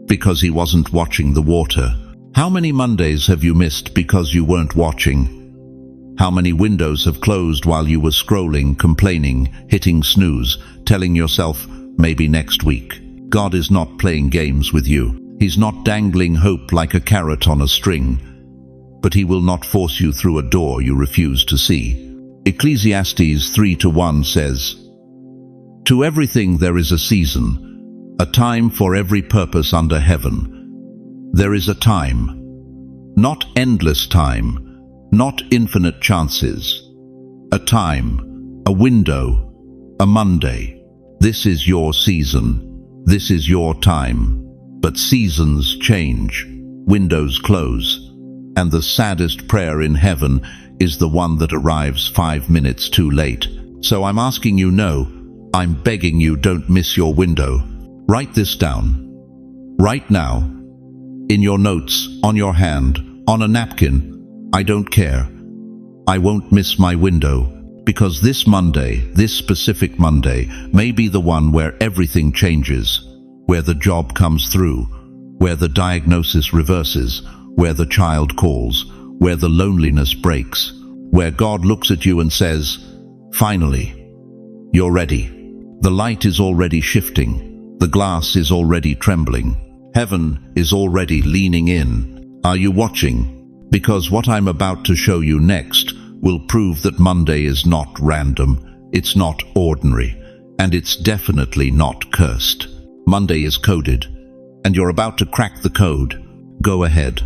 because he wasn't watching the water. How many Mondays have you missed because you weren't watching? How many windows have closed while you were scrolling, complaining, hitting snooze, telling yourself, maybe next week? God is not playing games with you. He's not dangling hope like a carrot on a string. But he will not force you through a door you refuse to see. Ecclesiastes 3:1 says, "To everything there is a season, a time for every purpose under heaven." There is a time. Not endless time, not infinite chances. A time, a window, a Monday. This is your season. This is your time. But seasons change, windows close, and the saddest prayer in heaven is the one that arrives 5 minutes too late. So I'm asking you, no, I'm begging you, don't miss your window. Write this down. Right now. In your notes, on your hand, on a napkin. I don't care. I won't miss my window, because this Monday, this specific Monday, may be the one where everything changes, where the job comes through, where the diagnosis reverses, where the child calls, where the loneliness breaks, where God looks at you and says, finally, you're ready. The light is already shifting. The glass is already trembling. Heaven is already leaning in. Are you watching? Because what I'm about to show you next will prove that Monday is not random, it's not ordinary, and it's definitely not cursed. Monday is coded, and you're about to crack the code. Go ahead.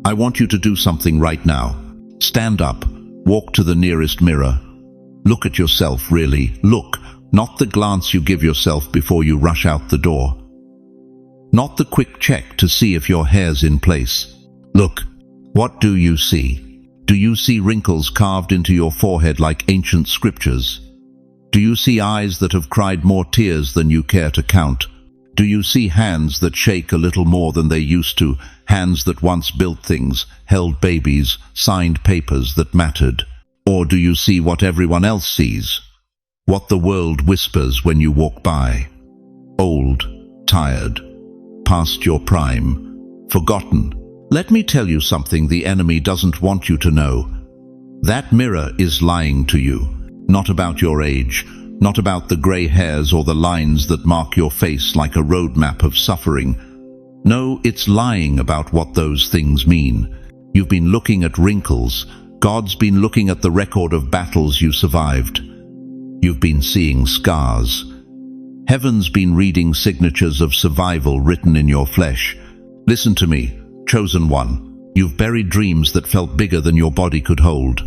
I want you to do something right now. Stand up, walk to the nearest mirror. Look at yourself, really. Look, not the glance you give yourself before you rush out the door. Not the quick check to see if your hair's in place. Look, what do you see? Do you see wrinkles carved into your forehead like ancient scriptures? Do you see eyes that have cried more tears than you care to count? Do you see hands that shake a little more than they used to, hands that once built things, held babies, signed papers that mattered? Or do you see what everyone else sees? What the world whispers when you walk by? Old, tired, past your prime, forgotten. Let me tell you something the enemy doesn't want you to know. That mirror is lying to you, not about your age, not about the grey hairs or the lines that mark your face like a roadmap of suffering. No, it's lying about what those things mean. You've been looking at wrinkles. God's been looking at the record of battles you survived. You've been seeing scars. Heaven's been reading signatures of survival written in your flesh. Listen to me, chosen one. You've buried dreams that felt bigger than your body could hold.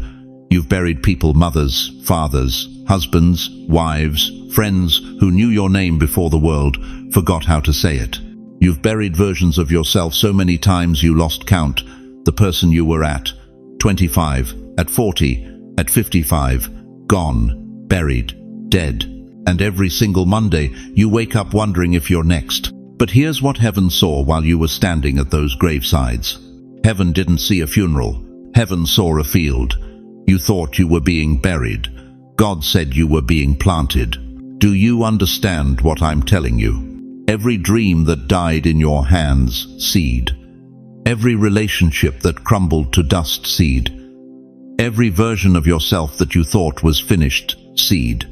You've buried people, mothers, fathers, husbands, wives, friends who knew your name before the world forgot how to say it. You've buried versions of yourself so many times you lost count. The person you were at 25, at 40, at 55, gone, buried, dead. And every single Monday, you wake up wondering if you're next. But here's what heaven saw while you were standing at those gravesides. Heaven didn't see a funeral. Heaven saw a field. You thought you were being buried. God said you were being planted. Do you understand what I'm telling you? Every dream that died in your hands, seed. Every relationship that crumbled to dust, seed. Every version of yourself that you thought was finished, seed.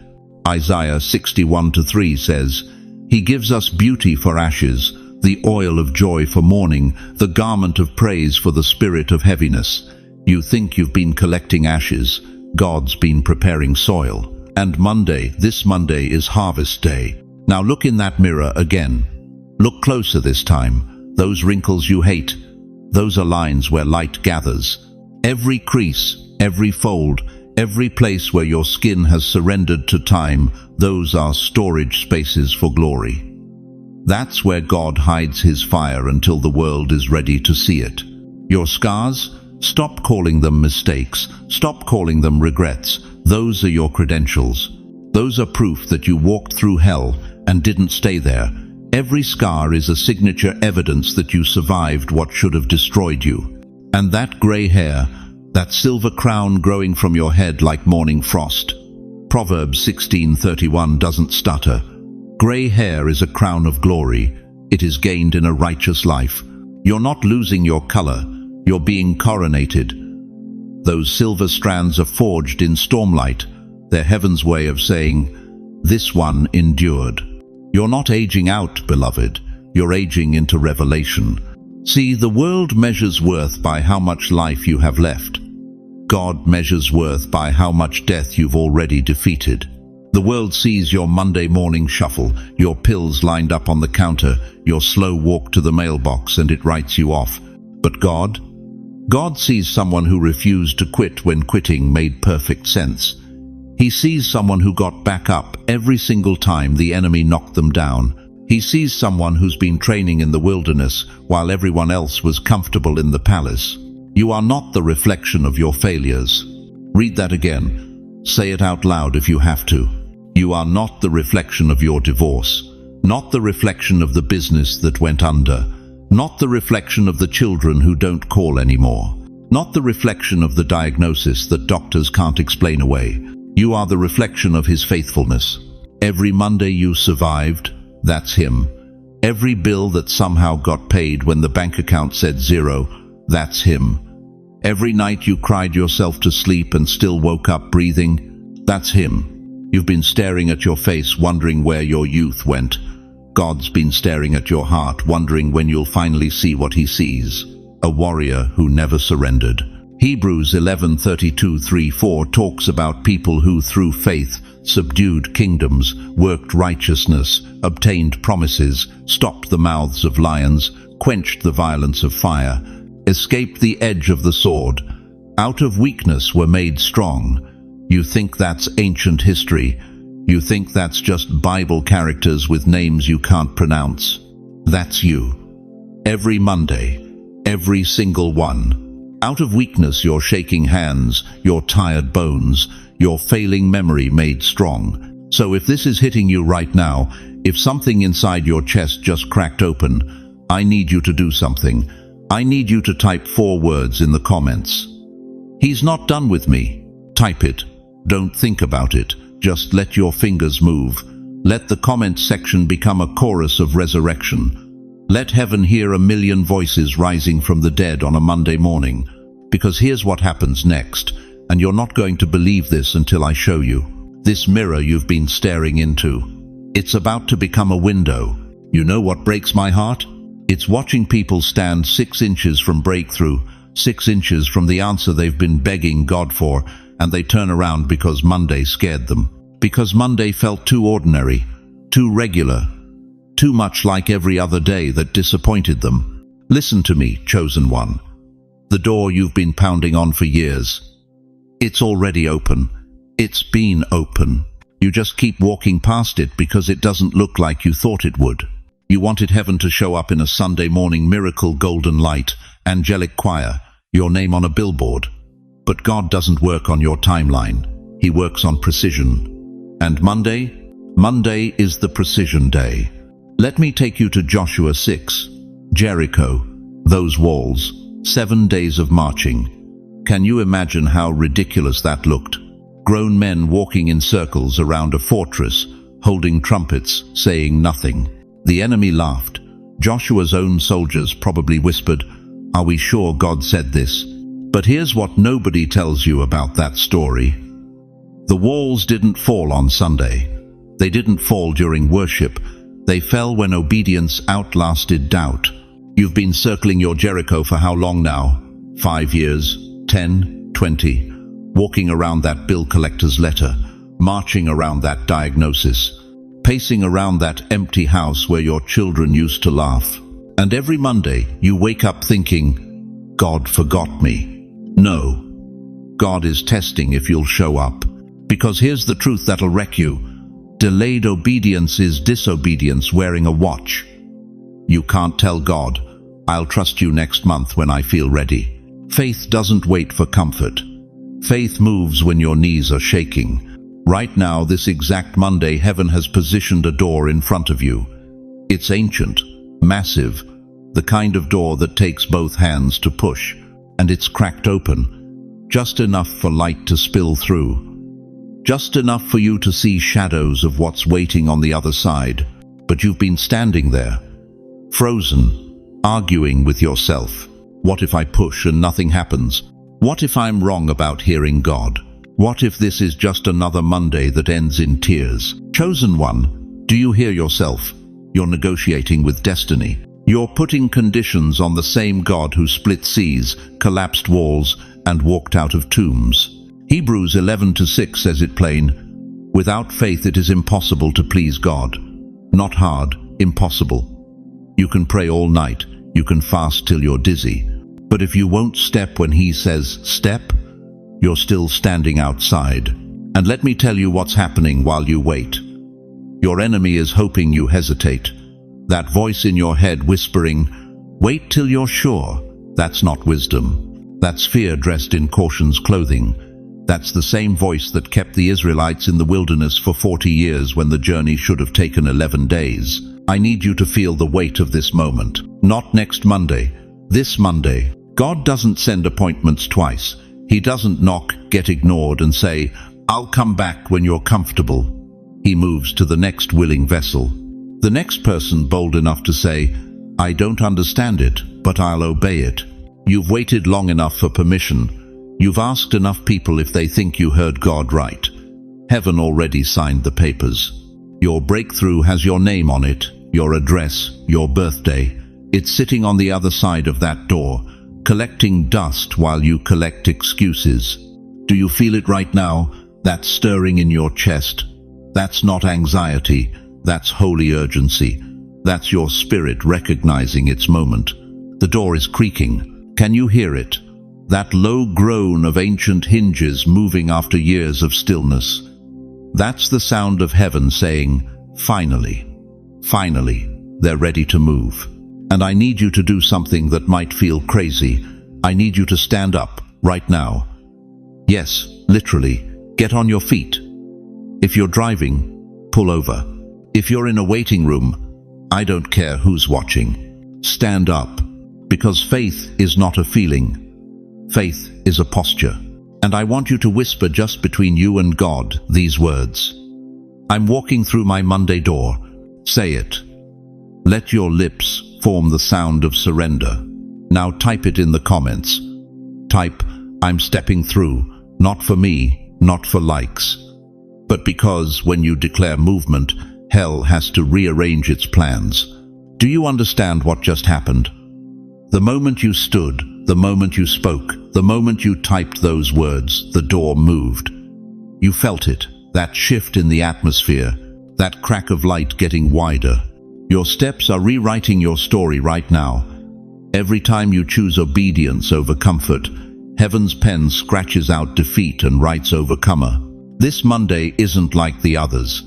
Isaiah 61:3 says, He gives us beauty for ashes, the oil of joy for mourning, the garment of praise for the spirit of heaviness. You think you've been collecting ashes. God's been preparing soil. And Monday, this Monday, is harvest day. Now look in that mirror again. Look closer this time. Those wrinkles you hate, those are lines where light gathers. Every crease, every fold, every place where your skin has surrendered to time, those are storage spaces for glory. That's where God hides his fire until the world is ready to see it. Your scars? Stop calling them mistakes. Stop calling them regrets. Those are your credentials. Those are proof that you walked through hell and didn't stay there. Every scar is a signature evidence that you survived what should have destroyed you. And that gray hair, that silver crown growing from your head like morning frost. Proverbs 16:31 doesn't stutter. Gray hair is a crown of glory. It is gained in a righteous life. You're not losing your color. You're being coronated. Those silver strands are forged in stormlight. They're heaven's way of saying, "This one endured." You're not aging out, beloved. You're aging into revelation. See, the world measures worth by how much life you have left. God measures worth by how much death you've already defeated. The world sees your Monday morning shuffle, your pills lined up on the counter, your slow walk to the mailbox, and it writes you off. But God sees someone who refused to quit when quitting made perfect sense. He sees someone who got back up every single time the enemy knocked them down. He sees someone who's been training in the wilderness while everyone else was comfortable in the palace. You are not the reflection of your failures. Read that again. Say it out loud if you have to. You are not the reflection of your divorce, not the reflection of the business that went under, not the reflection of the children who don't call anymore, not the reflection of the diagnosis that doctors can't explain away. You are the reflection of his faithfulness. Every Monday you survived, that's him. Every bill that somehow got paid when the bank account said zero, that's him. Every night you cried yourself to sleep and still woke up breathing, that's him. You've been staring at your face, wondering where your youth went. God's been staring at your heart, wondering when you'll finally see what he sees. A warrior who never surrendered. Hebrews 11:32-34 talks about people who through faith subdued kingdoms, worked righteousness, obtained promises, stopped the mouths of lions, quenched the violence of fire, escaped the edge of the sword. Out of weakness were made strong. You think that's ancient history. You think that's just Bible characters with names you can't pronounce. That's you. Every Monday, every single one. Out of weakness, your shaking hands, your tired bones, your failing memory made strong. So if this is hitting you right now, if something inside your chest just cracked open, I need you to do something. I need you to type 4 words in the comments. He's not done with me. Type it. Don't think about it. Just let your fingers move. Let the comment section become a chorus of resurrection. Let heaven hear a million voices rising from the dead on a Monday morning. Because here's what happens next, and you're not going to believe this until I show you. This mirror you've been staring into. It's about to become a window. You know what breaks my heart? It's watching people stand 6 inches from breakthrough, 6 inches from the answer they've been begging God for, and they turn around because Monday scared them. Because Monday felt too ordinary, too regular, too much like every other day that disappointed them. Listen to me, chosen one. The door you've been pounding on for years. It's already open. It's been open. You just keep walking past it because it doesn't look like you thought it would. You wanted heaven to show up in a Sunday morning miracle golden light, angelic choir, your name on a billboard. But God doesn't work on your timeline. He works on precision. And Monday is the precision day. Let me take you to Joshua 6. Jericho, those walls, 7 days of marching. Can you imagine how ridiculous that looked? Grown men walking in circles around a fortress, holding trumpets, saying nothing. The enemy laughed. Joshua's own soldiers probably whispered, "Are we sure God said this?" But here's what nobody tells you about that story. The walls didn't fall on Sunday. They didn't fall during worship. They fell when obedience outlasted doubt. You've been circling your Jericho for how long now? 5 years? 10? 20? Walking around that bill collector's letter, marching around that diagnosis. pacing around that empty house where your children used to laugh. And every Monday, you wake up thinking, God forgot me. No, God is testing if you'll show up. Because here's the truth that'll wreck you. Delayed obedience is disobedience wearing a watch. You can't tell God, I'll trust you next month when I feel ready. Faith doesn't wait for comfort. Faith moves when your knees are shaking. Right now, this exact Monday, heaven has positioned a door in front of you. It's ancient, massive, the kind of door that takes both hands to push, and it's cracked open, just enough for light to spill through. Just enough for you to see shadows of what's waiting on the other side. But you've been standing there, frozen, arguing with yourself. What if I push and nothing happens? What if I'm wrong about hearing God? What if this is just another Monday that ends in tears? Chosen one, do you hear yourself? You're negotiating with destiny. You're putting conditions on the same God who split seas, collapsed walls, and walked out of tombs. Hebrews 11:6 says it plain, without faith it is impossible to please God. Not hard, impossible. You can pray all night, you can fast till you're dizzy, but if you won't step when He says step, you're still standing outside. And let me tell you what's happening while you wait. Your enemy is hoping you hesitate. That voice in your head whispering, wait till you're sure. That's not wisdom. That's fear dressed in caution's clothing. That's the same voice that kept the Israelites in the wilderness for 40 years when the journey should have taken 11 days. I need you to feel the weight of this moment. Not next Monday, this Monday. God doesn't send appointments twice. He doesn't knock, get ignored, and say, I'll come back when you're comfortable. He moves to the next willing vessel. The next person bold enough to say, I don't understand it, but I'll obey it. You've waited long enough for permission. You've asked enough people if they think you heard God right. Heaven already signed the papers. Your breakthrough has your name on it, your address, your birthday. It's sitting on the other side of that door, collecting dust while you collect excuses. Do you feel it right now? That stirring in your chest? That's not anxiety, that's holy urgency. That's your spirit recognizing its moment. The door is creaking. Can you hear it? That low groan of ancient hinges moving after years of stillness. That's the sound of heaven saying, finally, finally, they're ready to move. And I need you to do something that might feel crazy. I need you to stand up, right now. Yes, literally, get on your feet. If you're driving, pull over. If you're in a waiting room, I don't care who's watching. Stand up, because faith is not a feeling. Faith is a posture. And I want you to whisper just between you and God these words. I'm walking through my Monday door. Say it. Let your lips form the sound of surrender. Now type it in the comments. Type, I'm stepping through, not for me, not for likes, but because when you declare movement, hell has to rearrange its plans. Do you understand what just happened? The moment you stood, the moment you spoke, the moment you typed those words, the door moved. You felt it, that shift in the atmosphere, that crack of light getting wider. Your steps are rewriting your story right now. Every time you choose obedience over comfort, heaven's pen scratches out defeat and writes overcomer. This Monday isn't like the others.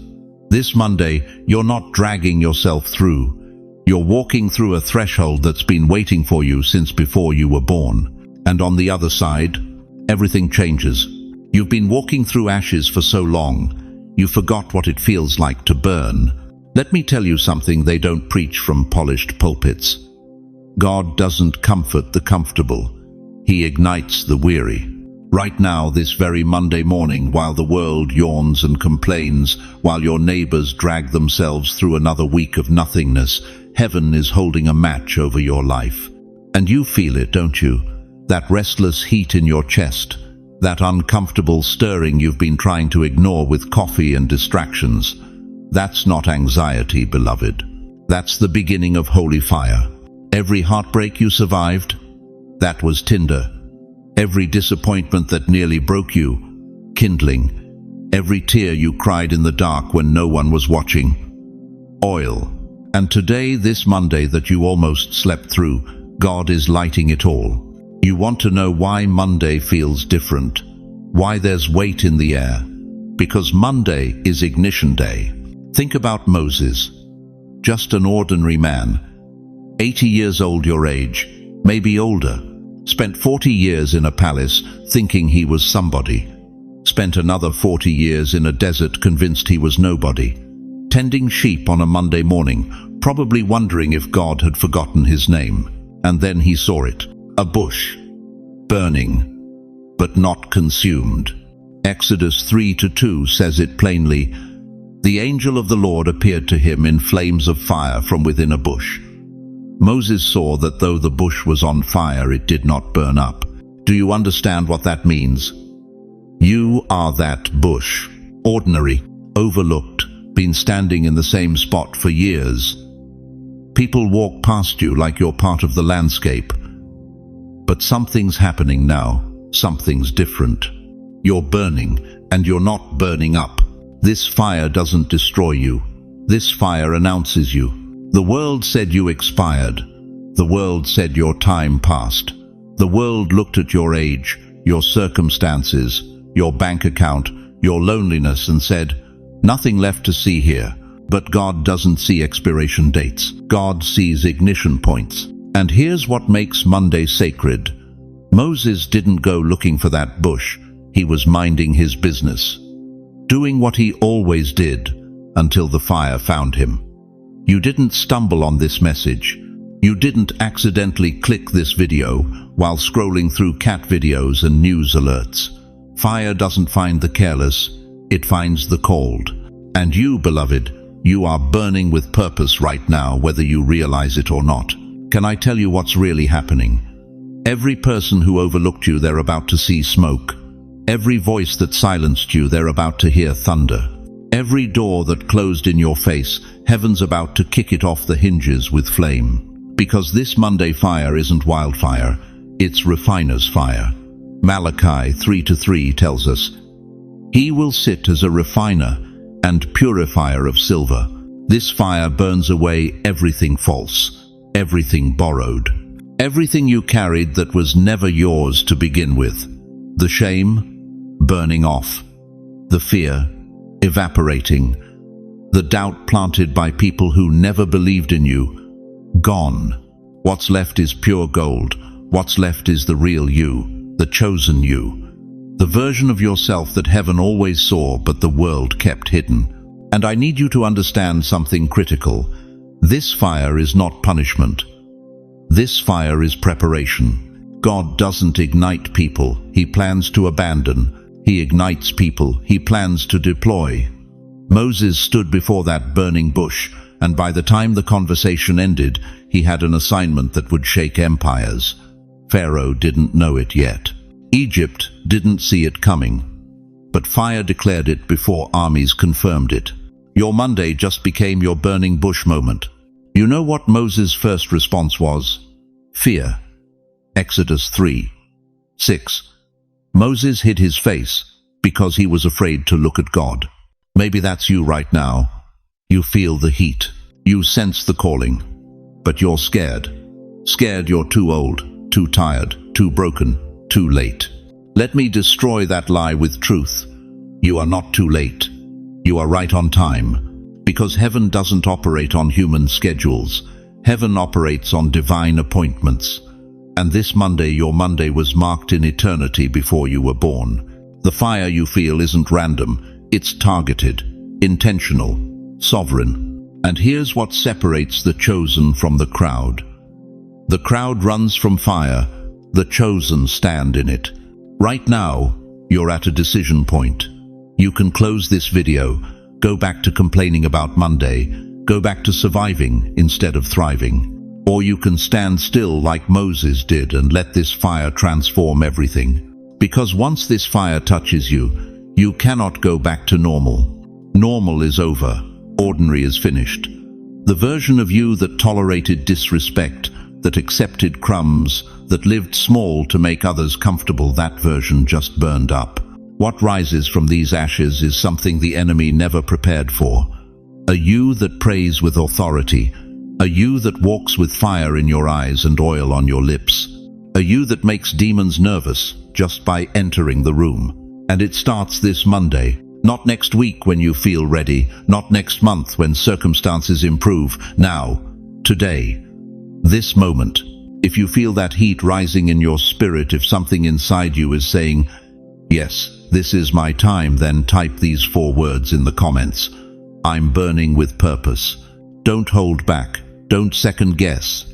This Monday, you're not dragging yourself through. You're walking through a threshold that's been waiting for you since before you were born. And on the other side, everything changes. You've been walking through ashes for so long, you forgot what it feels like to burn. Let me tell you something they don't preach from polished pulpits. God doesn't comfort the comfortable. He ignites the weary. Right now, this very Monday morning, while the world yawns and complains, while your neighbors drag themselves through another week of nothingness, heaven is holding a match over your life. And you feel it, don't you? That restless heat in your chest, that uncomfortable stirring you've been trying to ignore with coffee and distractions. That's not anxiety, beloved. That's the beginning of holy fire. Every heartbreak you survived, that was tinder. Every disappointment that nearly broke you, kindling. Every tear you cried in the dark when no one was watching, oil. And today, this Monday that you almost slept through, God is lighting it all. You want to know why Monday feels different, why there's weight in the air. Because Monday is ignition day. Think about Moses, just an ordinary man, 80 years old your age, maybe older, spent 40 years in a palace thinking he was somebody, spent another 40 years in a desert convinced he was nobody, tending sheep on a Monday morning, probably wondering if God had forgotten his name. And then he saw it, a bush, burning, but not consumed. Exodus 3:2 says it plainly. The angel of the Lord appeared to him in flames of fire from within a bush. Moses saw that though the bush was on fire, it did not burn up. Do you understand what that means? You are that bush, ordinary, overlooked, been standing in the same spot for years. People walk past you like you're part of the landscape. But something's happening now, something's different. You're burning, and you're not burning up. This fire doesn't destroy you. This fire announces you. The world said you expired. The world said your time passed. The world looked at your age, your circumstances, your bank account, your loneliness and said, nothing left to see here. But God doesn't see expiration dates. God sees ignition points. And here's what makes Monday sacred. Moses didn't go looking for that bush. He was minding his business, doing what he always did until the fire found him. You didn't stumble on this message. You didn't accidentally click this video while scrolling through cat videos and news alerts. Fire doesn't find the careless, it finds the called. And you, beloved, you are burning with purpose right now, whether you realize it or not. Can I tell you what's really happening? Every person who overlooked you, they're about to see smoke. Every voice that silenced you, they're about to hear thunder. Every door that closed in your face, heaven's about to kick it off the hinges with flame. Because this Monday fire isn't wildfire, it's refiner's fire. Malachi 3:3 tells us, He will sit as a refiner and purifier of silver. This fire burns away everything false, everything borrowed, everything you carried that was never yours to begin with. The shame, burning off. The fear, evaporating. The doubt planted by people who never believed in you, gone. What's left is pure gold. What's left is the real you, the chosen you, the version of yourself that heaven always saw but the world kept hidden. And I need you to understand something critical. This fire is not punishment. This fire is preparation. God doesn't ignite people, He plans to abandon. He ignites people, He plans to deploy. Moses stood before that burning bush, and by the time the conversation ended, he had an assignment that would shake empires. Pharaoh didn't know it yet. Egypt didn't see it coming. But fire declared it before armies confirmed it. Your Monday just became your burning bush moment. You know what Moses' first response was? Fear. Exodus 3:6. Moses hid his face because he was afraid to look at God. Maybe that's you right now. You feel the heat. You sense the calling. But you're scared. Scared you're too old, too tired, too broken, too late. Let me destroy that lie with truth. You are not too late. You are right on time. Because heaven doesn't operate on human schedules. Heaven operates on divine appointments. And this Monday, your Monday was marked in eternity before you were born. The fire you feel isn't random. It's targeted, intentional, sovereign. And here's what separates the chosen from the crowd. The crowd runs from fire. The chosen stand in it. Right now, you're at a decision point. You can close this video, go back to complaining about Monday, go back to surviving instead of thriving. Or you can stand still like Moses did and let this fire transform everything. Because once this fire touches you, you cannot go back to normal. Normal is over. Ordinary is finished. The version of you that tolerated disrespect, that accepted crumbs, that lived small to make others comfortable, that version just burned up. What rises from these ashes is something the enemy never prepared for. A you that prays with authority. A you that walks with fire in your eyes and oil on your lips. A you that makes demons nervous just by entering the room. And it starts this Monday. Not next week when you feel ready. Not next month when circumstances improve. Now, today, this moment. If you feel that heat rising in your spirit, if something inside you is saying, yes, this is my time, then type these 4 words in the comments. I'm burning with purpose. Don't hold back. Don't second guess.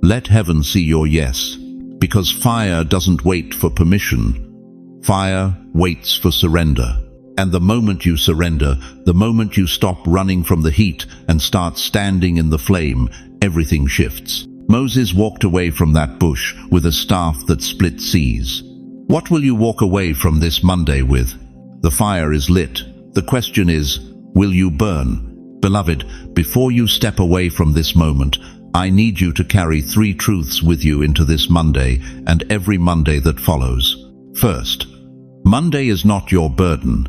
Let heaven see your yes. Because fire doesn't wait for permission. Fire waits for surrender. And the moment you surrender, the moment you stop running from the heat and start standing in the flame, everything shifts. Moses walked away from that bush with a staff that split seas. What will you walk away from this Monday with? The fire is lit. The question is, will you burn? Beloved, before you step away from this moment, I need you to carry 3 truths with you into this Monday and every Monday that follows. First, Monday is not your burden.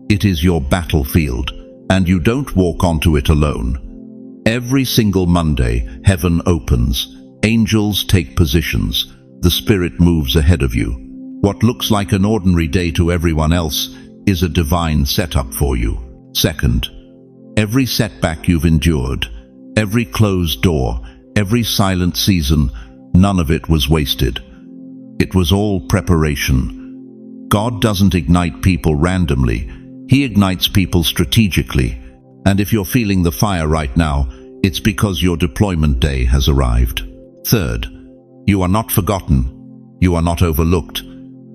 It is your battlefield, and you don't walk onto it alone. Every single Monday, heaven opens, angels take positions, the Spirit moves ahead of you. What looks like an ordinary day to everyone else is a divine setup for you. Second, every setback you've endured, every closed door, every silent season, none of it was wasted. It was all preparation. God doesn't ignite people randomly. He ignites people strategically. And if you're feeling the fire right now, it's because your deployment day has arrived. Third, you are not forgotten. You are not overlooked.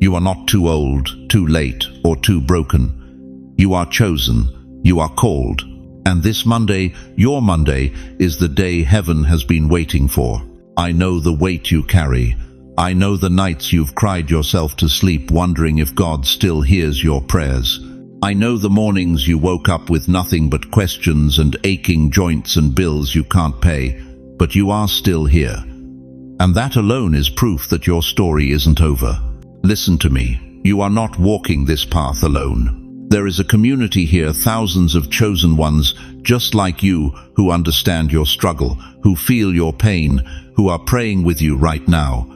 You are not too old, too late, or too broken. You are chosen. You are called. And this Monday, your Monday, is the day heaven has been waiting for. I know the weight you carry. I know the nights you've cried yourself to sleep wondering if God still hears your prayers. I know the mornings you woke up with nothing but questions and aching joints and bills you can't pay, but you are still here. And that alone is proof that your story isn't over. Listen to me. You are not walking this path alone. There is a community here, thousands of chosen ones, just like you, who understand your struggle, who feel your pain, who are praying with you right now.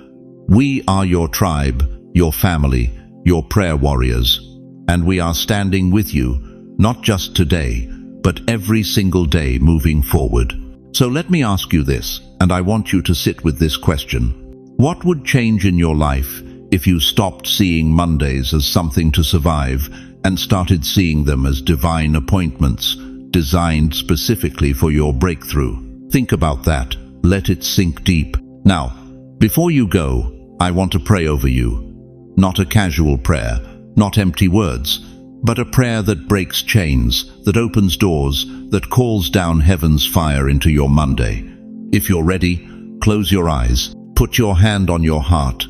We are your tribe, your family, your prayer warriors. And we are standing with you, not just today, but every single day moving forward. So let me ask you this, and I want you to sit with this question. What would change in your life if you stopped seeing Mondays as something to survive and started seeing them as divine appointments, designed specifically for your breakthrough? Think about that. Let it sink deep. Now, before you go, I want to pray over you. Not a casual prayer, not empty words, but a prayer that breaks chains, that opens doors, that calls down heaven's fire into your Monday. If you're ready, close your eyes, put your hand on your heart,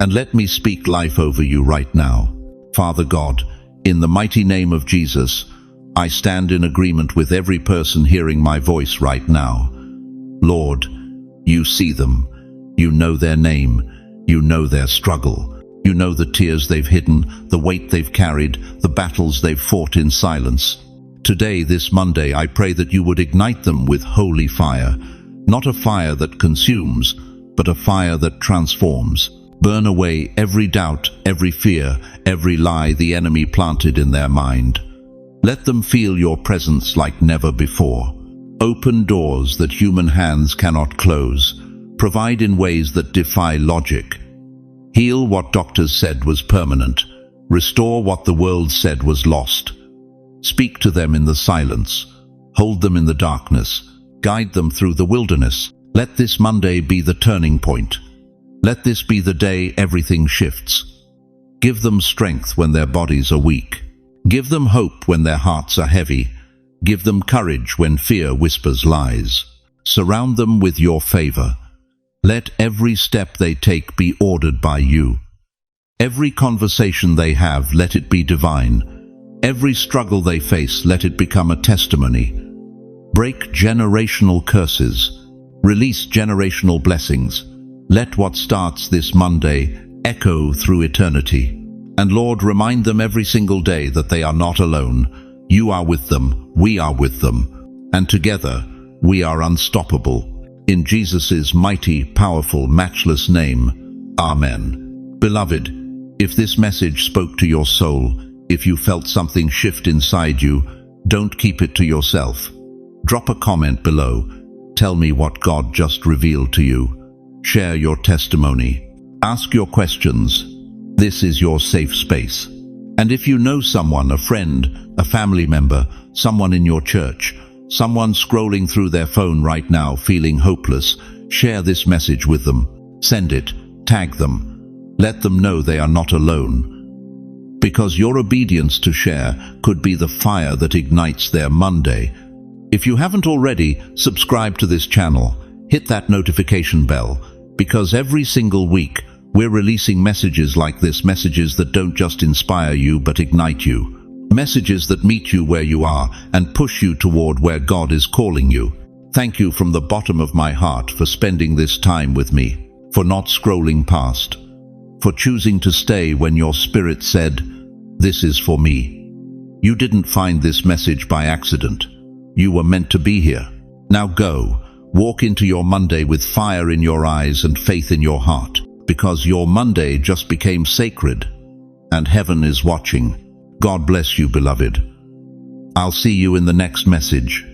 and let me speak life over you right now. Father God, in the mighty name of Jesus, I stand in agreement with every person hearing my voice right now. Lord, you see them. You know their name. You know their struggle. You know the tears they've hidden, the weight they've carried, the battles they've fought in silence. Today, this Monday, I pray that you would ignite them with holy fire. Not a fire that consumes, but a fire that transforms. Burn away every doubt, every fear, every lie the enemy planted in their mind. Let them feel your presence like never before. Open doors that human hands cannot close. Provide in ways that defy logic. Heal what doctors said was permanent. Restore what the world said was lost. Speak to them in the silence. Hold them in the darkness. Guide them through the wilderness. Let this Monday be the turning point. Let this be the day everything shifts. Give them strength when their bodies are weak. Give them hope when their hearts are heavy. Give them courage when fear whispers lies. Surround them with your favor. Let every step they take be ordered by you. Every conversation they have, let it be divine. Every struggle they face, let it become a testimony. Break generational curses. Release generational blessings. Let what starts this Monday echo through eternity. And Lord, remind them every single day that they are not alone. You are with them. We are with them. And together, we are unstoppable. In Jesus' mighty, powerful, matchless name. Amen. Beloved, if this message spoke to your soul, if you felt something shift inside you, don't keep it to yourself. Drop a comment below. Tell me what God just revealed to you. Share your testimony. Ask your questions. This is your safe space. And if you know someone, a friend, a family member, someone in your church, someone scrolling through their phone right now feeling hopeless, share this message with them. Send it. Tag them. Let them know they are not alone. Because your obedience to share could be the fire that ignites their Monday. If you haven't already, subscribe to this channel. Hit that notification bell. Because every single week, we're releasing messages like this, messages that don't just inspire you but ignite you. Messages that meet you where you are and push you toward where God is calling you. Thank you from the bottom of my heart for spending this time with me, for not scrolling past, for choosing to stay when your spirit said, "This is for me." You didn't find this message by accident. You were meant to be here. Now go, walk into your Monday with fire in your eyes and faith in your heart. Because your Monday just became sacred, and heaven is watching. God bless you, beloved. I'll see you in the next message.